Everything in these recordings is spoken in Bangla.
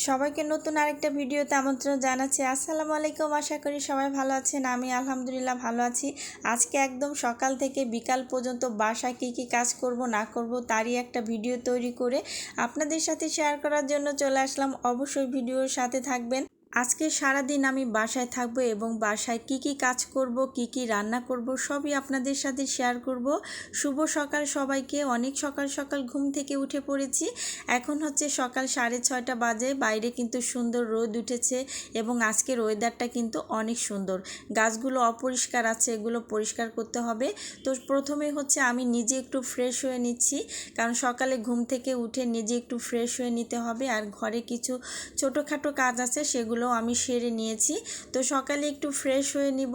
সবাইকে নতুন আরেকটা ভিডিওতে আমন্ত্রণ জানাচ্ছি। আসসালামু আলাইকুম। আশা করি সবাই ভালো আছেন। আমি আলহামদুলিল্লাহ ভালো আছি। আজকে একদম সকাল থেকে বিকাল পর্যন্ত বাসায় কী কাজ করব না করব তারই একটা ভিডিও তৈরি করে আপনাদের সাথে শেয়ার করার জন্য চলে আসলাম। অবশ্যই ভিডিওর সাথে থাকবেন। আজকে সারাদিন আমি বাসায় থাকবো এবং বাসায় কী কাজ করব, কী রান্না করব সবই আপনাদের সাথে শেয়ার করব। শুভ সকাল সবাইকে। অনেক সকাল সকাল ঘুম থেকে উঠে পড়েছি। এখন হচ্ছে সকাল 6:30 বাজে। বাইরে কিন্তু সুন্দর রোদ উঠেছে এবং আজকের ওয়েদারটা কিন্তু অনেক সুন্দর। গাছগুলো অপরিষ্কার আছে, এগুলো পরিষ্কার করতে হবে। তো প্রথমে হচ্ছে আমি নিজে একটু ফ্রেশ হয়ে নিচ্ছি, কারণ সকালে ঘুম থেকে উঠে নিজে একটু ফ্রেশ হয়ে নিতে হবে। আর ঘরে কিছু ছোটোখাটো কাজ আছে, সেগুলো আমি সেরে নিয়েছি। তো সকালে একটু ফ্রেশ হয়ে নিব।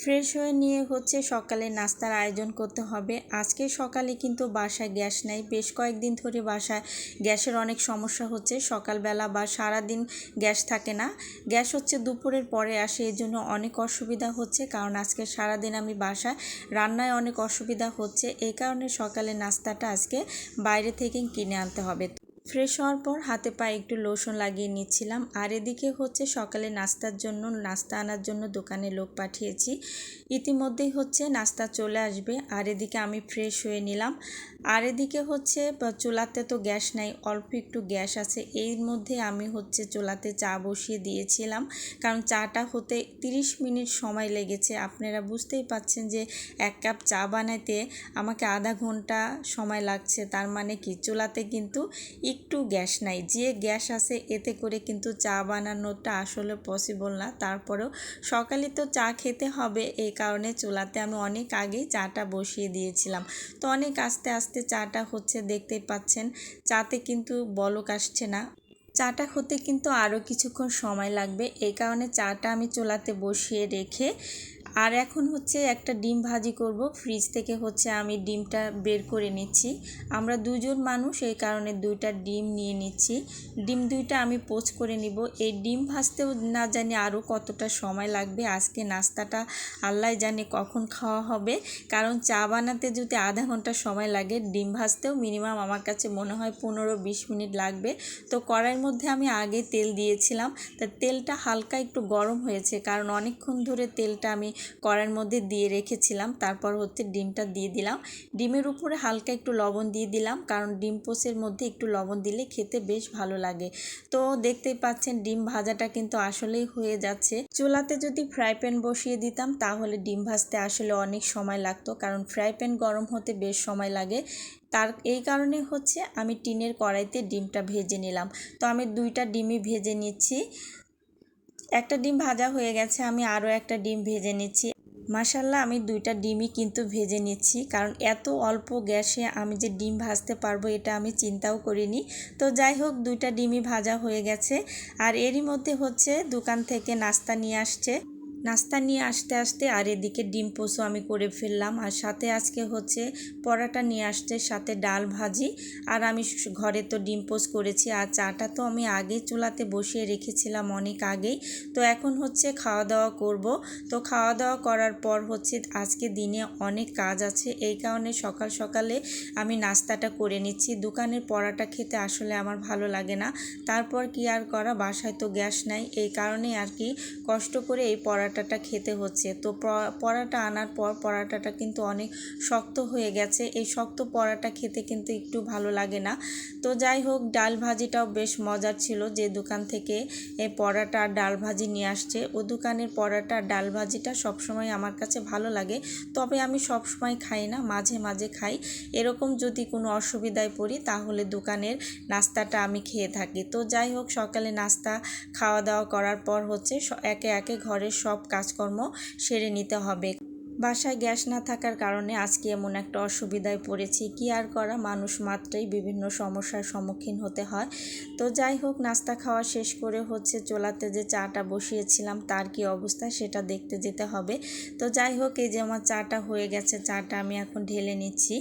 ফ্রেশ হয়ে নিয়ে হচ্ছে সকালে নাস্তার আয়োজন করতে হবে। আজকে সকালে কিন্তু বাসায় গ্যাস নেই। বেশ কয়েকদিন ধরে বাসায় গ্যাসের অনেক সমস্যা হচ্ছে। সকালবেলা বা সারাদিন গ্যাস থাকে না, গ্যাস হচ্ছে দুপুরের পরে আসে। এই জন্য অনেক অসুবিধা হচ্ছে, কারণ আজকে সারাদিন আমি বাসায় রান্নায় অনেক অসুবিধা হচ্ছে। এই কারণে সকালে নাস্তাটা আজকে বাইরে থেকে কিনে আনতে হবে। ফ্রেশ হওয়ার পর হাতে পায়ে একটু লোশন লাগিয়ে নিচ্ছিলাম। আর এদিকে হচ্ছে সকালে নাস্তা আনার জন্য দোকানে লোক পাঠিয়েছি। ইতিমধ্যেই হচ্ছে নাস্তা চলে আসবে। আর এদিকে আমি ফ্রেশ হয়ে নিলাম। আর এদিকে হচ্ছে চুলাতে তো গ্যাস নাই, অল্প একটু গ্যাস আছে। এর মধ্যে আমি হচ্ছে চুলাতে চা বসিয়ে দিয়েছিলাম, কারণ চাটা হতে 30 মিনিট সময় লেগেছে। আপনারা বুঝতেই পাচ্ছেন যে এক কাপ চা বানাইতে আমাকে আধা ঘন্টা সময় লাগছে। তার মানে কি, চুলাতে কিন্তু একটু গ্যাস নাই। যে গ্যাস আছে এতে করে কিন্তু চা বানানোটা আসলে পসিবল না। তারপরেও সকালে তো চা খেতে হবে, এই কারণে চুলাতে আমি অনেক আগেই চাটা বসিয়ে দিয়েছিলাম। তো অনেক আস্তে আস্তে চাটা হচ্ছে, দেখতেই পাচ্ছেন চাতে কিন্তু বলক আসছে না। চাটা হতে কিন্তু আরও কিছুক্ষণ সময় লাগবে। এই কারণে চাটা আমি চুলাতে বসিয়ে রেখে আর এখন হচ্ছে একটা ডিম ভাজি করব। ফ্রিজ থেকে হচ্ছে আমি ডিমটা বের করে নিচ্ছি। আমরা দুজন মানুষ, এই কারণে 2টা ডিম নিয়ে নিচ্ছি। ডিম 2টা আমি পোচ করে নিব। এই ডিম ভাজতেও না জানি আরও কতটা সময় লাগবে। আজকে নাস্তাটা আল্লাহ জানে কখন খাওয়া হবে, কারণ চা বানাতে যদি আধা ঘন্টা সময় লাগে, ডিম ভাজতেও মিনিমাম আমার কাছে মনে হয় 15-20 মিনিট লাগবে। তো কড়াইয়ের মধ্যে আমি আগে তেল দিয়েছিলাম। তা তেলটা হালকা একটু গরম হয়েছে, কারণ অনেকক্ষণ ধরে তেলটা আমি কড়াইয়ের মধ্যে দিয়ে রেখেছিলাম। তারপর হচ্ছে ডিমটা দিয়ে দিলাম। ডিমের উপরে হালকা একটু লবণ দিয়ে দিলাম, কারণ ডিম পোচের মধ্যে একটু লবণ দিলে খেতে বেশ ভালো লাগে। তো দেখতেই পাচ্ছেন ডিম ভাজাটা কিন্তু আসলেই হয়ে যাচ্ছে। চুলাতে যদি ফ্রাই প্যান বসিয়ে দিতাম তাহলে ডিম ভাজতে আসলে অনেক সময় লাগতো, কারণ ফ্রাই প্যান গরম হতে বেশ সময় লাগে। এই কারণে হচ্ছে আমি টিনের কড়াইতে ডিমটা ভেজে নিলাম। তো আমি 2টা ডিমই ভেজে নিচ্ছি। একটা ডিম ভাজা হয়ে গেছে, আমি আরও একটা ডিম ভেজে নিচ্ছি। মাশাল্লাহ, আমি 2টা ডিমই কিন্তু ভেজে নিচ্ছি, কারণ এত অল্প গ্যাসে আমি যে ডিম ভাজতে পারবো এটা আমি চিন্তাও করিনি। তো যাই হোক, 2টা ডিমই ভাজা হয়ে গেছে। আর এরই মধ্যে হচ্ছে দোকান থেকে নাস্তা নিয়ে আসছে। নাস্তা নিয়ে আসতে আসতে আর এদিকে ডিম পোচও আমি করে ফেললাম। আর সাথে আজকে হচ্ছে পরাটা নিয়ে আসছে, সাথে ডাল ভাজি। আর আমি ঘরে তো ডিম পোচ করেছি। আর চাটা তো আমি আগেই চুলাতে বসিয়ে রেখেছিলাম অনেক আগেই। তো এখন হচ্ছে খাওয়া দাওয়া করব। তো খাওয়া দাওয়া করার পর হচ্ছে আজকে দিনে অনেক কাজ আছে, এই কারণে সকাল সকালে আমি নাস্তাটা করে নিচ্ছি। দোকানের পরাটা খেতে আসলে আমার ভালো লাগে না। তারপর কি আর করা, বাসায় তো গ্যাস নাই, এই কারণে আর কি কষ্ট করে এই পরাটাটা খেতে হচ্ছে। তো পরাটা আনার পর পরাটাটা কিন্তু অনেক শক্ত হয়ে গেছে। এই শক্ত পরাটা খেতে কিন্তু একটু ভালো লাগে না। তো যাই হোক, ডাল ভাজিটাও বেশ মজার ছিল। যে দোকান থেকে এই পরাটা আর ডাল ভাজি নিয়ে আসছে, ও দোকানের পরাটা আর ডাল ভাজিটা সবসময় আমার কাছে ভালো লাগে। তবে আমি সবসময় খাই না, মাঝে মাঝে খাই। এরকম যদি কোনো অসুবিধায় পড়ি তাহলে দোকানের নাস্তাটা আমি খেয়ে থাকি। তো যাই হোক, সকালে নাস্তা খাওয়া দাওয়া করার পর হচ্ছে একে একে ঘরের সব কাজকর্ম সেরে নিতে হবে। বাসায় গ্যাস না থাকার কারণে আজকে এমন একটা অসুবিধায় পড়েছি। কি আর করা, মানুষ মাত্রই বিভিন্ন সমস্যার সম্মুখীন হতে হয়। তো যাই হোক, নাস্তা খাওয়া শেষ করে হচ্ছে চুলাতে যে চাটা বসিয়েছিলাম তার কি অবস্থা সেটা দেখতে যেতে হবে। তো যাই হোক, এই যে আমার চাটা হয়ে গেছে, চাটা আমি এখন ঢেলে নিচ্ছি।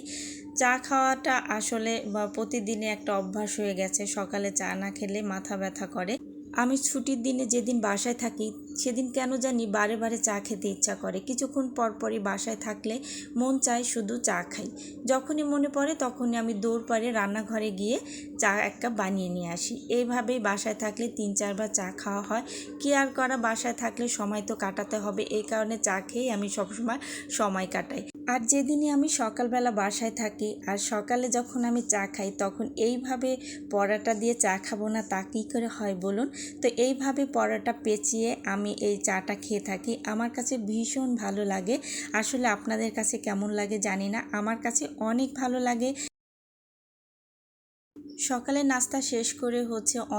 চা খাওয়াটা আসলে প্রতিদিনে একটা অভ্যাস হয়ে গেছে। সকালে চা না খেলে মাথা ব্যথা করে। আমি ছুটির দিনে যেদিন বাসায় থাকি সেদিন কেন জানি বারে বারে চা খেতে ইচ্ছা করে। কিছুক্ষণ পর পরই বাসায় থাকলে মন চায় শুধু চা খাই। যখনই মনে পড়ে তখনই আমি দৌড় পাড়ে রান্নাঘরে গিয়ে চা এক কাপ বানিয়ে নিয়ে আসি। এইভাবেই বাসায় থাকলে ৩-৪ বার চা খাওয়া হয়। কি আর করা, বাসায় থাকলে সময় তো কাটাতে হবে, এই কারণে চা খেয়েই আমি সবসময় সময় কাটাই। আর যেদিনই আমি সকালবেলা বাসায় থাকি আর সকালে যখন আমি চা খাই তখন এইভাবে পরাটা দিয়ে চা খাবো না তা কী করে হয় বলুন। তো এইভাবে পরাটা পেঁচিয়ে আমি এই চাটা খেয়ে থাকি। আমার কাছে ভীষণ ভালো লাগে। আসলে আপনাদের কাছে কেমন লাগে জানি না, আমার কাছে অনেক ভালো লাগে। সকালে নাস্তা শেষ করে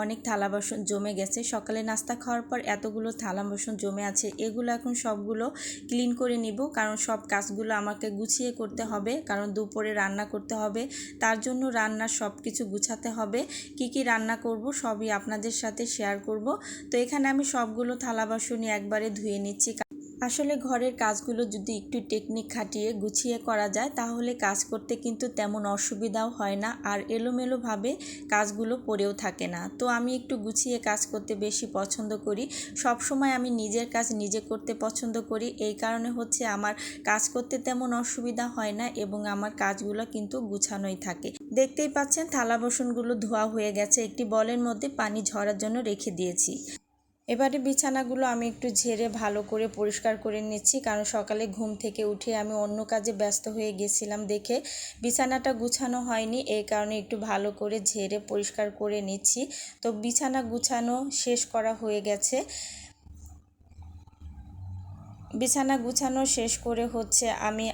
অনেক থালা বাসন জমে গেছে। সকালে নাস্তা খাওয়ার পর এতগুলো থালা বাসন জমে আছে, এগুলো এখন সবগুলো ক্লিন করে নিব, কারণ সব কাজগুলো আমাকে গুছিয়ে করতে হবে, কারণ দুপুরে রান্না করতে হবে। তার জন্য রান্নার সব কিছু গুছাতে হবে। কি কি রান্না করব সবই আপনাদের সাথে শেয়ার করব। তো এখানে আমি সবগুলো থালা বাসনই একবারে ধুয়ে নিচ্ছি। আসলে ঘরের কাজগুলো যদি একটু টেকনিক খাটিয়ে গুছিয়ে করা যায় তাহলে কাজ করতে কিন্তু তেমন অসুবিধাও হয় না, আর এলোমেলোভাবে কাজগুলো পড়েও থাকে না। তো আমি একটু গুছিয়ে কাজ করতে বেশি পছন্দ করি। সব সময় আমি নিজের কাজ নিজে করতে পছন্দ করি, এই কারণে আমার কাজ করতে তেমন অসুবিধা হয় না এবং আমার কাজগুলো কিন্তু গুছানোই থাকে। দেখতেই পাচ্ছেন থালা বাসনগুলো ধোয়া হয়ে গেছে, একটি বলের মধ্যে পানি ঝরার জন্য রেখে দিয়েছি। এবারে বিছানাগুলো আমি একটু ঝেড়ে ভালো করে পরিষ্কার করে নিচ্ছি, কারণ সকালে ঘুম থেকে উঠে আমি অন্য কাজে ব্যস্ত হয়ে গেছিলাম দেখে বিছানাটা গুছানো হয়নি, এই কারণে একটু ভালো করে ঝেড়ে পরিষ্কার করে নিচ্ছি। তো বিছানা গুছানো শেষ করা হয়ে গেছে। বিছানা গুছানো শেষ করে আমি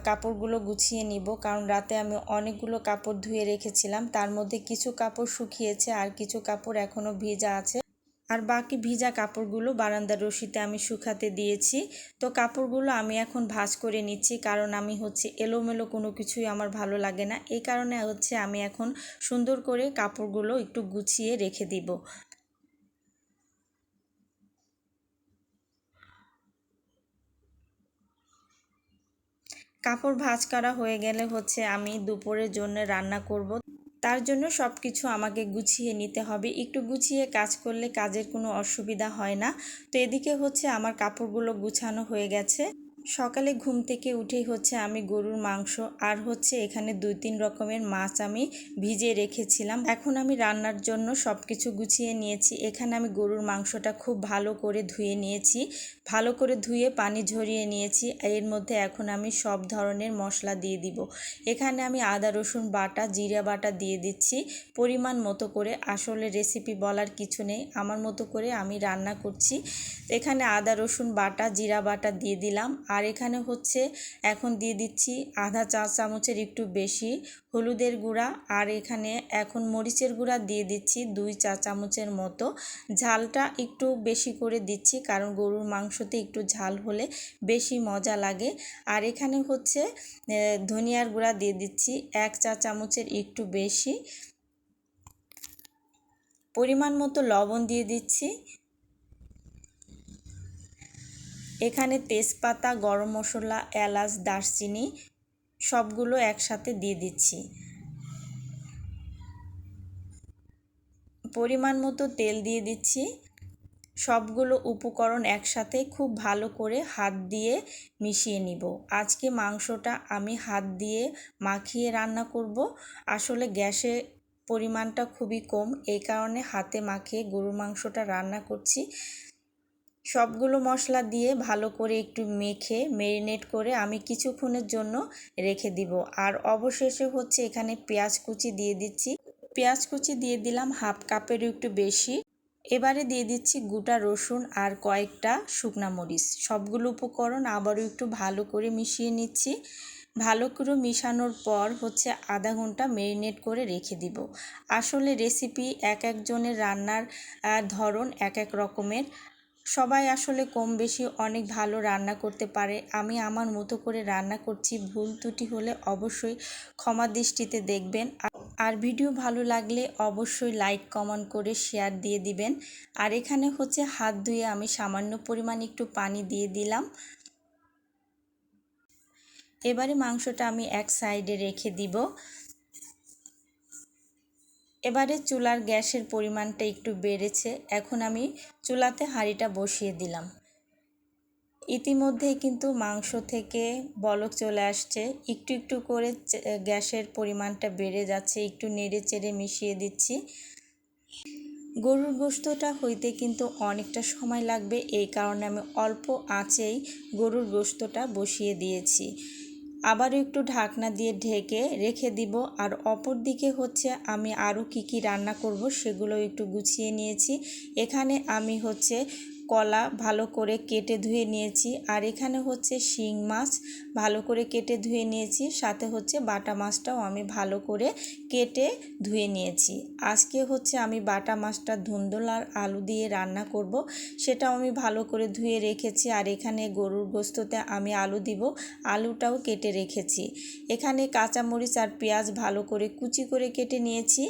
কাপড়গুলো গুছিয়ে নিব, কারণ রাতে আমি অনেকগুলো কাপড় ধুয়ে রেখেছিলাম, তার মধ্যে কিছু কাপড় শুকিয়েছে আর কিছু কাপড় এখনও ভিজা আছে। আর বাকি ভিজা কাপড়গুলো বারান্দার রশিতে আমি শুকাতে দিয়েছি। তো কাপড়গুলো আমি এখন ভাঁজ করে নিচ্ছি, কারণ আমি এলোমেলো কোনো কিছুই আমার ভালো লাগে না, এই কারণে আমি এখন সুন্দর করে কাপড়গুলো একটু গুছিয়ে রেখে দিব। কাপড় ভাঁজ করা হয়ে গেলে আমি দুপুরের জন্য রান্না করব। তার জন্য সব কিছু আমাকে গুছিয়ে নিতে হবে। একটু গুছিয়ে কাজ করলে কাজের কোনো অসুবিধা হয় না। তো এদিকে আমার কাপড়গুলো গুছানো হয়ে গেছে। সকালে ঘুম থেকে উঠেই আমি গরুর মাংস আর এখানে 2-3 রকমের মাছ আমি ভিজিয়ে রেখেছিলাম। এখন আমি রান্নার জন্য সব কিছু গুছিয়ে নিয়েছি। এখানে আমি গরুর মাংসটা খুব ভালো করে ধুয়ে নিয়েছি, ভালো করে ধুয়ে পানি ঝরিয়ে নিয়েছি। এর মধ্যে এখন আমি সব ধরনের মশলা দিয়ে দিব। এখানে আমি আদা রসুন বাটা, জিরা বাটা দিয়ে দিচ্ছি পরিমাণ মতো করে। আসলে রেসিপি বলার কিছু নেই, আমার মতো করে আমি রান্না করছি। এখানে আদা রসুন বাটা, জিরা বাটা দিয়ে দিলাম। আর এখানে এখন দিয়ে দিচ্ছি আধা চা চামচের একটু বেশি হলুদের গুঁড়া, আর এখানে এখন মরিচের গুঁড়া দিয়ে দিচ্ছি 2 চা চামচের মতো। ঝালটা একটু বেশি করে দিচ্ছি, কারণ গরুর মাংসতে একটু ঝাল হলে বেশি মজা লাগে। আর এখানে ধনিয়ার গুঁড়া দিয়ে দিচ্ছি 1 চা চামচের একটু বেশি। পরিমাণ মতো লবণ দিয়ে দিচ্ছি। এখানে তেজপাতা, গরম মশলা, এলাচ, দারচিনি সবগুলো একসাথে দিয়ে দিচ্ছি। পরিমাণ মতো তেল দিয়ে দিচ্ছি। সবগুলো উপকরণ একসাথে খুব ভালো করে হাত দিয়ে মিশিয়ে নিব। আজকে মাংসটা আমি হাত দিয়ে মাখিয়ে রান্না করব। আসলে গ্যাসে পরিমাণটা খুবই কম, এই কারণে হাতে মাখিয়ে গরুর মাংসটা রান্না করছি। সবগুলো মশলা দিয়ে ভালো করে একটু মেখে ম্যারিনেট করে আমি কিছুক্ষণের জন্য রেখে দিব। আর অবশেষে এখানে পেঁয়াজ কুচি দিয়ে দিচ্ছি। পেঁয়াজ কুচি দিয়ে দিলাম হাফ কাপেরও একটু বেশি। এবারে দিয়ে দিচ্ছি গোটা রসুন আর কয়েকটা শুকনা মরিচ। সবগুলো উপকরণ আবারও একটু ভালো করে মিশিয়ে নিচ্ছি। ভালো করে মিশানোর পর আধা ঘন্টা ম্যারিনেট করে রেখে দিব। আসলে রেসিপি এক একজনের রান্নার ধরন এক এক রকমের। সবাই আসলে কম বেশি অনেক ভালো রান্না করতে পারে। আমি আমার মতো করে রান্না করছি, ভুল ত্রুটি হলে অবশ্যই ক্ষমা দৃষ্টিতে দেখবেন। আর ভিডিও ভালো লাগলে অবশ্যই লাইক কমেন্ট করে শেয়ার দিয়ে দিবেন। আর এখানে হাত ধুয়ে আমি সামান্য পরিমাণ একটু পানি দিয়ে দিলাম। এবারে মাংসটা আমি এক সাইডে রেখে দিব। এবারে চুলার গ্যাসের পরিমাণটা একটু বেড়েছে। এখন আমি চুলাতে হাঁড়িটা বসিয়ে দিলাম। ইতিমধ্যেই কিন্তু মাংস থেকে বলক চলে আসছে। একটু একটু করে গ্যাসের পরিমাণটা বেড়ে যাচ্ছে। একটু নেড়ে চেড়ে মিশিয়ে দিচ্ছি। গরুর গোশতটা হইতে কিন্তু অনেকটা সময় লাগবে, এই কারণে আমি অল্প আঁচেই গরুর গোশতটা বসিয়ে দিয়েছি। আবারও একটু ঢাকনা দিয়ে ঢেকে রেখে দিব। আর অপর দিকে হচ্ছে আমি আরও কি রান্না করব সেগুলো একটু গুছিয়ে নিয়েছি। এখানে আমি হচ্ছে কলা ভালো করে কেটে ধুয়ে নিয়েছি, আর এখানে হচ্ছে শিং মাছ ভালো করে কেটে ধুয়ে নিয়েছি, সাথে হচ্ছে বাটা মাছটাও আমি ভালো করে কেটে ধুয়ে নিয়েছি। আজকে হচ্ছে আমি বাটা মাছটা ধুন্দুল আর আলু দিয়ে রান্না করব, সেটাও আমি ভালো করে ধুয়ে রেখেছি। আর এখানে গরুর গোশততে আমি আলু দিব, আলুটাও কেটে রেখেছি। এখানে কাঁচামরিচ আর পেঁয়াজ ভালো করে কুচি করে কেটে নিয়েছি।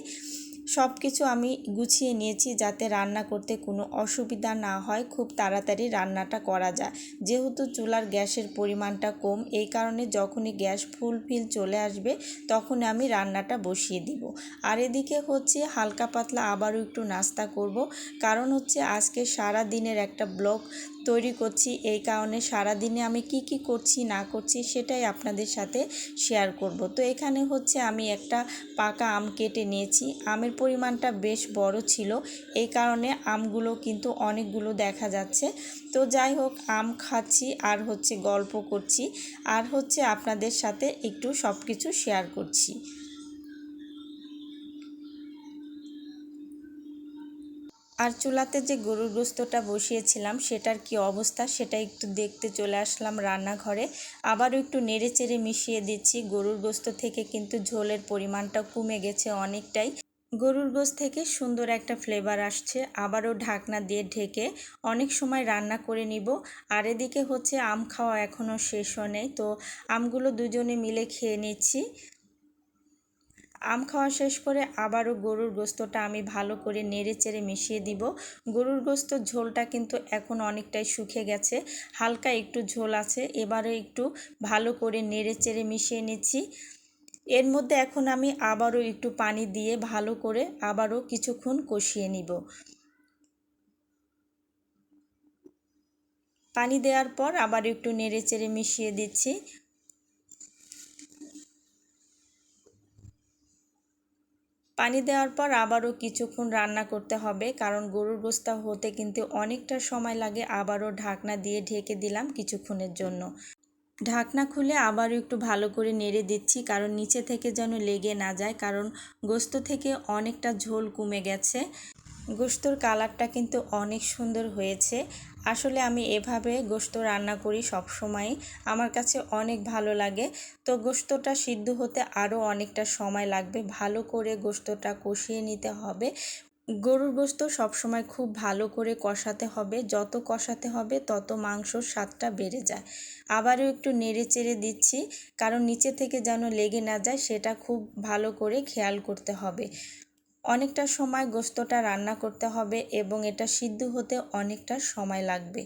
সব কিছু আমি গুছিয়ে নিয়েছি যাতে রান্না করতে কোনো অসুবিধা না হয়, খুব তাড়াতাড়ি রান্নাটা করা যায়। যেহেতু চুলার গ্যাসের পরিমাণটা কম, এই কারণে যখনই গ্যাস ফুলফিল চলে আসবে তখন আমি রান্নাটা বসিয়ে দিব। আর এদিকে হচ্ছে হালকা পাতলা আবারও একটু নাস্তা করব, কারণ হচ্ছে আজকে সারা দিনের একটা ব্লগ তৈরি করছি। এই কারণে সারা দিনে আমি কি করছি না করছি সেটাই আপনাদের সাথে শেয়ার করব। তো এখানে হচ্ছে আমি একটা পাকা আম কেটে নিয়েছি। আমের পরিমাণটা বেশ বড় ছিল, এই কারণে আমগুলো কিন্তু অনেকগুলো দেখা যাচ্ছে। তো যাই হোক, আম খাচ্ছি আর হচ্ছে গল্প করছি, আর হচ্ছে আপনাদের সাথে একটু সব কিছু শেয়ার করছি। আর চুলাতে যে গরুর গোশতটা বসিয়েছিলাম সেটার কি অবস্থা সেটা একটু দেখতে চলে আসলাম রান্নাঘরে। আবারও একটু নেড়ে চেড়ে মিশিয়ে দিচ্ছি। গরুর গোশত থেকে কিন্তু ঝোলের পরিমাণটা কমে গেছে অনেকটাই। গরুর গোশত থেকে সুন্দর একটা ফ্লেভার আসছে। আবারও ঢাকনা দিয়ে ঢেকে অনেক সময় রান্না করে নিব। আর এদিকে হচ্ছে আম খাওয়া এখনও শেষ হয় নাই, তো আমগুলো দুজনে মিলে খেয়ে নিচ্ছি। আম খাওয়া শেষ করে আবারও গরুর গোশতটা আমি ভালো করে নেড়ে চেড়ে মিশিয়ে দিব। গরুর গোশতর ঝোলটা কিন্তু এখন অনেকটাই শুকিয়ে গেছে, হালকা একটু ঝোল আছে। এবারে একটু ভালো করে নেড়ে চেড়ে মিশিয়ে নিচ্ছি। এর মধ্যে এখন আমি আবারও একটু পানি দিয়ে ভালো করে আবারও কিছুক্ষণ কষিয়ে নিব। পানি দেওয়ার পর আবার একটু নেড়ে চেড়ে মিশিয়ে দিচ্ছি। পানি দেওয়ার পর আবারও কিছুক্ষণ রান্না করতে হবে, কারণ গরুর গোশত হতে কিন্তু অনেকটা সময় লাগে। আবারও ঢাকনা দিয়ে ঢেকে দিলাম কিছুক্ষণের জন্য। ঢাকনা খুলে আবারও একটু ভালো করে নেড়ে দিচ্ছি, কারণ নিচে থেকে যেন লেগে না যায়, কারণ গোশত থেকে অনেকটা ঝোল কমে গেছে। গোশতর কালারটা কিন্তু অনেক সুন্দর হয়েছে। আসলে আমি এভাবে গোশত রান্না করি সব সময়, আমার কাছে অনেক ভালো লাগে। তো গোশতটা সিদ্ধ হতে আরও অনেকটা সময় লাগবে, ভালো করে গোশতটা কষিয়ে নিতে হবে। গরুর গোশত সবসময় খুব ভালো করে কষাতে হবে, যত কষাতে হবে তত মাংসর স্বাদটা বেড়ে যায়। আবারও একটু নেড়ে চেড়ে দিচ্ছি, কারণ নিচে থেকে যেন লেগে না যায় সেটা খুব ভালো করে খেয়াল করতে হবে। অনেকটা সময় গোশতটা রান্না করতে হবে এবং এটা সিদ্ধ হতে অনেকটা সময় লাগবে।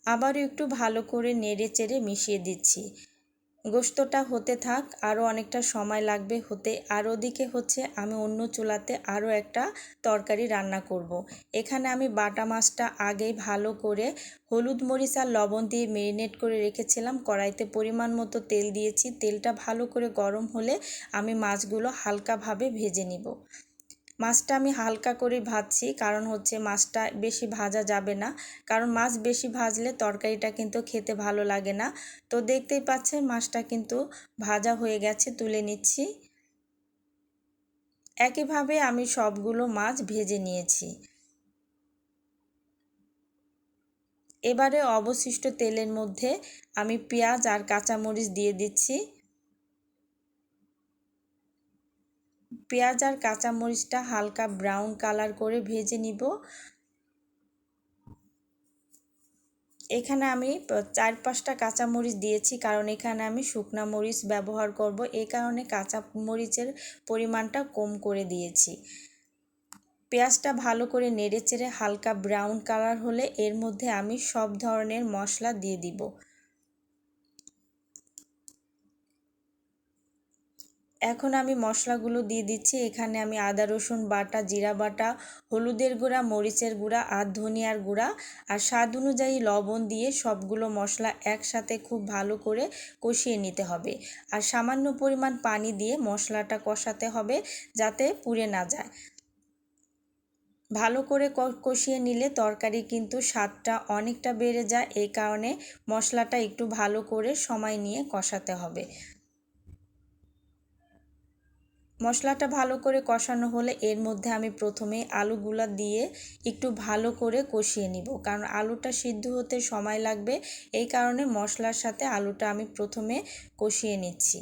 আবারও একটু ভালো করে নেড়ে চেড়ে মিশিয়ে দিচ্ছি। গোশতটা হতে থাক, আরও অনেকটা সময় লাগবে হতে। আর ওদিকে হচ্ছে আমি অন্য চুলাতে আরও একটা তরকারি রান্না করব। এখানে আমি বাটা মাছটা আগেই ভালো করে হলুদ মরিচ আর লবণ দিয়ে মেরিনেট করে রেখেছিলাম। কড়াইতে পরিমাণ মতো তেল দিয়েছি, তেলটা ভালো করে গরম হলে আমি মাছগুলো হালকাভাবে ভেজে নিব। মাছটা আমি হালকা করে ভাজছি, কারণ হচ্ছে মাছটা বেশি ভাজা যাবে না, কারণ মাছ বেশি ভাজলে তরকারিটা কিন্তু খেতে ভালো লাগে না। তো দেখতেই পাচ্ছেন মাছটা কিন্তু ভাজা হয়ে গেছে, তুলে নিচ্ছি। একইভাবে আমি সবগুলো মাছ ভেজে নিয়েছি। এবারে অবশিষ্ট তেলের মধ্যে আমি পেঁয়াজ আর কাঁচামরিচ দিয়ে দিচ্ছি। পেঁয়াজ আর কাঁচামরিচটা হালকা ব্রাউন কালার করে ভেজে নিব। এখানে আমি 4-5টা কাঁচামরিচ দিয়েছি, কারণ এখানে আমি শুকনা মরিচ ব্যবহার করব, এই কারণে কাঁচা মরিচের পরিমাণটা কম করে দিয়েছি। পেঁয়াজটা ভালো করে নেড়েচেড়ে হালকা ব্রাউন কালার হলে এর মধ্যে আমি সব ধরনের মশলা দিয়ে দিব। এখন আমি মশলাগুলো দিয়ে দিচ্ছি। এখানে আমি আদা রসুন বাটা, জিরা বাটা, হলুদের গুঁড়া, মরিচের গুঁড়া আর ধনিয়ার গুঁড়া আর স্বাদ অনুযায়ী লবণ দিয়ে সবগুলো মশলা একসাথে খুব ভালো করে কষিয়ে নিতে হবে। আর সামান্য পরিমাণ পানি দিয়ে মশলাটা কষাতে হবে যাতে পুড়ে না যায়। ভালো করে কষিয়ে নিলে তরকারি কিন্তু স্বাদটা অনেকটা বেড়ে যায়। এই কারণে মশলাটা একটু ভালো করে সময় নিয়ে কষাতে হবে। মশলাটা ভালো করে কষানো হলে এর মধ্যে আমি প্রথমে আলুগুলা দিয়ে একটু ভালো করে কষিয়ে নিব, কারণ আলুটা সিদ্ধ হতে সময় লাগবে। এই কারণে মশলার সাথে আলুটা আমি প্রথমে কষিয়ে নিচ্ছি।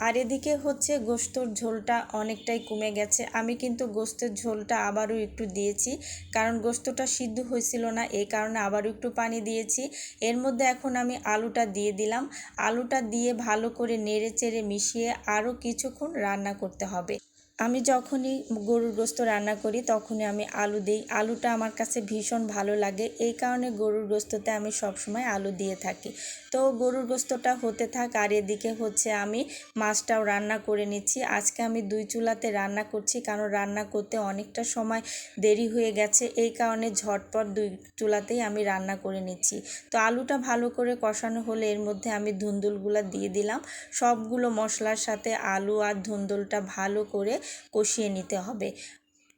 আর এদিকে হচ্ছে গোশতের ঝোলটা অনেকটাই কমে গেছে। আমি কিন্তু গোশতের ঝোলটা আবারও একটু দিয়েছি, কারণ গোশতটা সিদ্ধ হয়েছিল না, এই কারণে আবারও একটু পানি দিয়েছি। এর মধ্যে এখন আমি আলুটা দিয়ে দিলাম। আলুটা দিয়ে ভালো করে নেড়ে চেড়ে মিশিয়ে আরও কিছুক্ষণ রান্না করতে হবে। আমি যখনই গরুর গোশত রান্না করি তখনই আমি আলু দিই। আলুটা আমার কাছে ভীষণ ভালো লাগে, এই কারণে গরুর গোশততে আমি সবসময় আলু দিয়ে থাকি। তো গরুর গোশতটা হতে থাক, আর এদিকে হচ্ছে আমি মাছটাও রান্না করে নিচ্ছি। আজকে আমি 2 চুলাতে রান্না করছি, কারণ রান্না করতে অনেকটা সময় দেরি হয়ে গেছে, এই কারণে ঝটপট 2 চুলাতেই আমি রান্না করে নিচ্ছি। তো আলুটা ভালো করে কষানো হলে এর মধ্যে আমি ধুন্দুলগুলো দিয়ে দিলাম। সবগুলো মশলার সাথে আলু আর ধুন্দুলটা ভালো করে কষিয়ে নিতে হবে।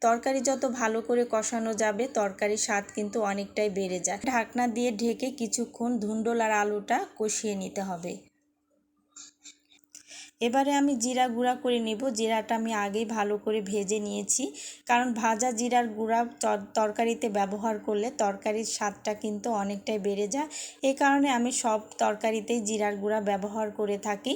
তরকারি যত ভালো করে কষানো যাবে তরকারির স্বাদ কিন্তু অনেকটাই বেড়ে যায়। ঢাকনা দিয়ে ঢেকে কিছুক্ষণ ধুন্দুল আর আলুটা কষিয়ে নিতে হবে। এবারে আমি জিরা গুঁড়া করে নেব। জিরাটা আমি আগেই ভালো করে ভেজে নিয়েছি, কারণ ভাজা জিরার গুঁড়া তরকারিতে ব্যবহার করলে তরকারির স্বাদটা কিন্তু অনেকটাই বেড়ে যায়। এই কারণে আমি সব তরকারিতেই জিরার গুঁড়া ব্যবহার করে থাকি,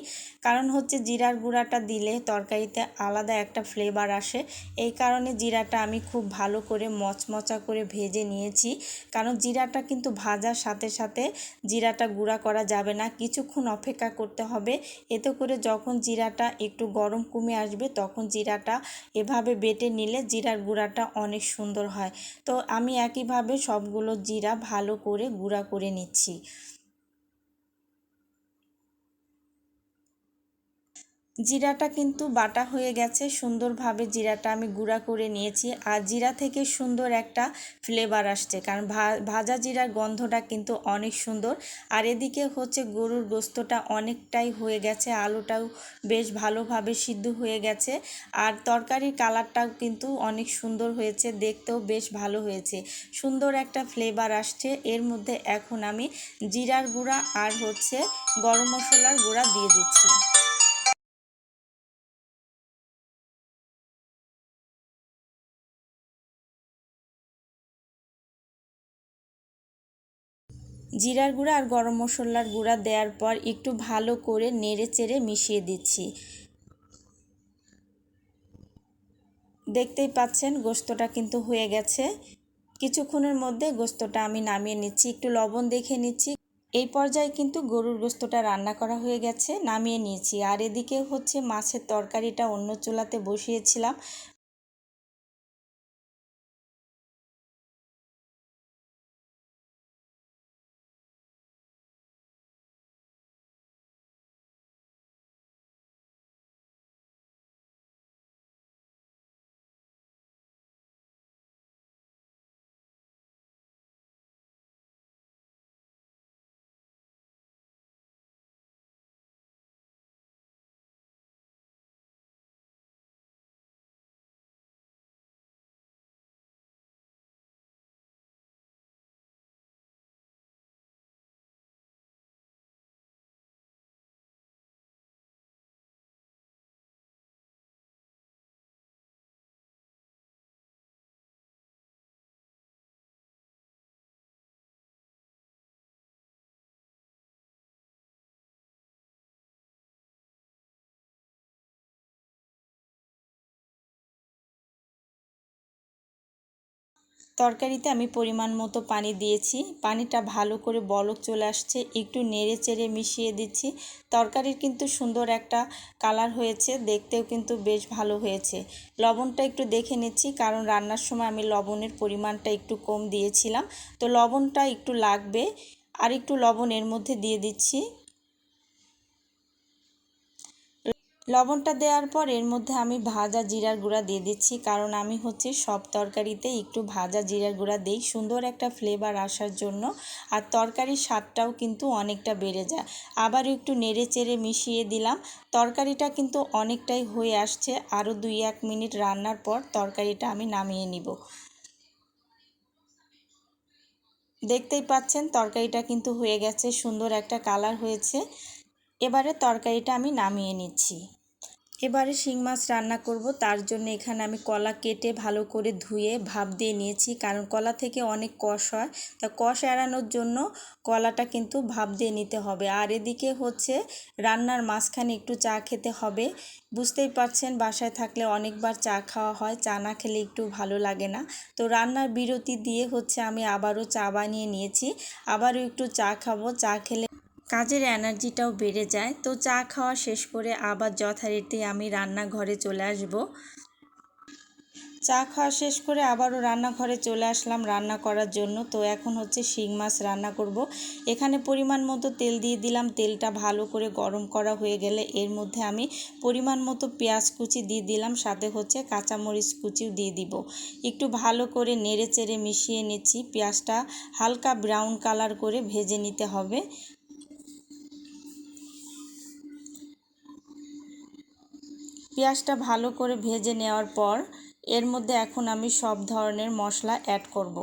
কারণ হচ্ছে জিরার গুঁড়াটা দিলে তরকারিতে আলাদা একটা ফ্লেভার আসে। এই কারণে জিরাটা আমি খুব ভালো করে মচমচা করে ভেজে নিয়েছি, কারণ জিরাটা কিন্তু ভাজার সাথে সাথে জিরাটা গুঁড়া করা যাবে না, কিছুক্ষণ অপেক্ষা করতে হবে। এতে করে যখন জিরাটা একটু গরম কমে আসবে তখন জিরাটা এভাবে বেটে নিলে জিরার গুঁড়াটা অনেক সুন্দর হয়। তো আমি একইভাবে সবগুলো জিরা ভালো করে গুঁড়া করে নিচ্ছি। জিরাটা কিন্তু বাটা হয়ে গেছে, সুন্দরভাবে জিরাটা আমি গুঁড়া করে নিয়েছি। আর জিরা থেকে সুন্দর একটা ফ্লেভার আসছে, কারণ ভাজা জিরার গন্ধটা কিন্তু অনেক সুন্দর। আর এদিকে হচ্ছে গরুর গোস্তটা অনেকটাই হয়ে গেছে, আলুটাও বেশ ভালোভাবে সিদ্ধ হয়ে গেছে। আর তরকারির কালারটাও কিন্তু অনেক সুন্দর হয়েছে, দেখতেও বেশ ভালো হয়েছে, সুন্দর একটা ফ্লেভার আসছে। এর মধ্যে এখন আমি জিরার গুঁড়া আর হচ্ছে গরম মশলার গুঁড়া দিয়ে দিচ্ছি। জিরার গুঁড়া আর গরম মশলার গুঁড়া দেওয়ার পর একটু ভালো করে নেড়ে চেড়ে মিশিয়ে দিচ্ছি। দেখতেই পাচ্ছেন গোস্তটা কিন্তু হয়ে গেছে। কিছুক্ষণের মধ্যে গোস্তটা আমি নামিয়ে নিচ্ছি, একটু লবণ দেখে নিচ্ছি। এই পর্যায়ে কিন্তু গরুর গোস্তটা রান্না করা হয়ে গেছে, নামিয়ে নিয়েছি। আর এদিকে হচ্ছে মাছের তরকারিটা অন্য চুলাতে বসিয়েছিলাম। তরকারিতে আমি পরিমাণ মতো পানি দিয়েছি, পানিটা ভালো করে বলক চলে আসছে, একটু নেড়ে চেড়ে মিশিয়ে দিচ্ছি। তরকারির কিন্তু সুন্দর একটা কালার হয়েছে, দেখতেও কিন্তু বেশ ভালো হয়েছে। লবণটা একটু দেখে নিচ্ছি, কারণ রান্নার সময় আমি লবণের পরিমাণটা একটু কম দিয়েছিলাম, তো লবণটা একটু লাগবে। আর একটু লবণ এর মধ্যে দিয়ে দিচ্ছি। লবণটা দেওয়ার পর এর মধ্যে আমি ভাজা জিরার গুঁড়া দিয়ে দিচ্ছি, কারণ আমি সব তরকারিতে একটু ভাজা জিরার গুঁড়া দিই সুন্দর একটা ফ্লেভার আসার জন্য, আর তরকারির স্বাদটাও কিন্তু অনেকটা বেড়ে যায়। আবার একটু নেড়ে চেড়ে মিশিয়ে দিলাম। তরকারিটা কিন্তু অনেকটাই হয়ে আসছে, আরও 2-1 মিনিট রান্নার পর তরকারিটা আমি নামিয়ে নিব। দেখতেই পাচ্ছেন তরকারিটা কিন্তু হয়ে গেছে, সুন্দর একটা কালার হয়েছে। এবারে তরকারিটা আমি নামিয়ে নিচ্ছি। এবারে শিং মাছ রান্না করব, তার জন্য এখানে আমি কলা কেটে ভালো করে ধুয়ে ভাপ দিয়ে নিয়েছি, কারণ কলা থেকে অনেক কষ হয়। তা কষ এড়ানোর জন্য কলাটা কিন্তু ভাপ দিয়ে নিতে হবে। আর এদিকে রান্নার মাঝখানে একটু চা খেতে হবে। বুঝতেই পারছেন বাসায় থাকলে অনেকবার চা খাওয়া হয়, চা না খেলে একটু ভালো লাগে না। তো রান্নার বিরতি দিয়ে আমি আবারও চা বানিয়ে নিয়েছি, আবারও একটু চা খাবো। চা খেলে কাজের এনার্জিটাও বেড়ে যায়। তো চা খাওয়া শেষ করে আবার যথারীতি আমি রান্নাঘরে চলে আসব। চা খাওয়া শেষ করে আবারও রান্নাঘরে চলে আসলাম রান্না করার জন্য। তো এখন শিং মাছ রান্না করব। এখানে পরিমাণ মতো তেল দিয়ে দিলাম। তেলটা ভালো করে গরম করা হয়ে গেলে এর মধ্যে আমি পরিমাণ মতো পেঁয়াজ কুচি দিয়ে দিলাম, সাথে কাঁচামরিচ কুচিও দিয়ে দিব। একটু ভালো করে নেড়ে চেড়ে মিশিয়ে নিচ্ছি। পেঁয়াজটা হালকা ব্রাউন কালার করে ভেজে নিতে হবে। পেঁয়াজটা ভালো করে ভেজে নেওয়ার পর এর মধ্যে এখন আমি সব ধরনের মশলা অ্যাড করব।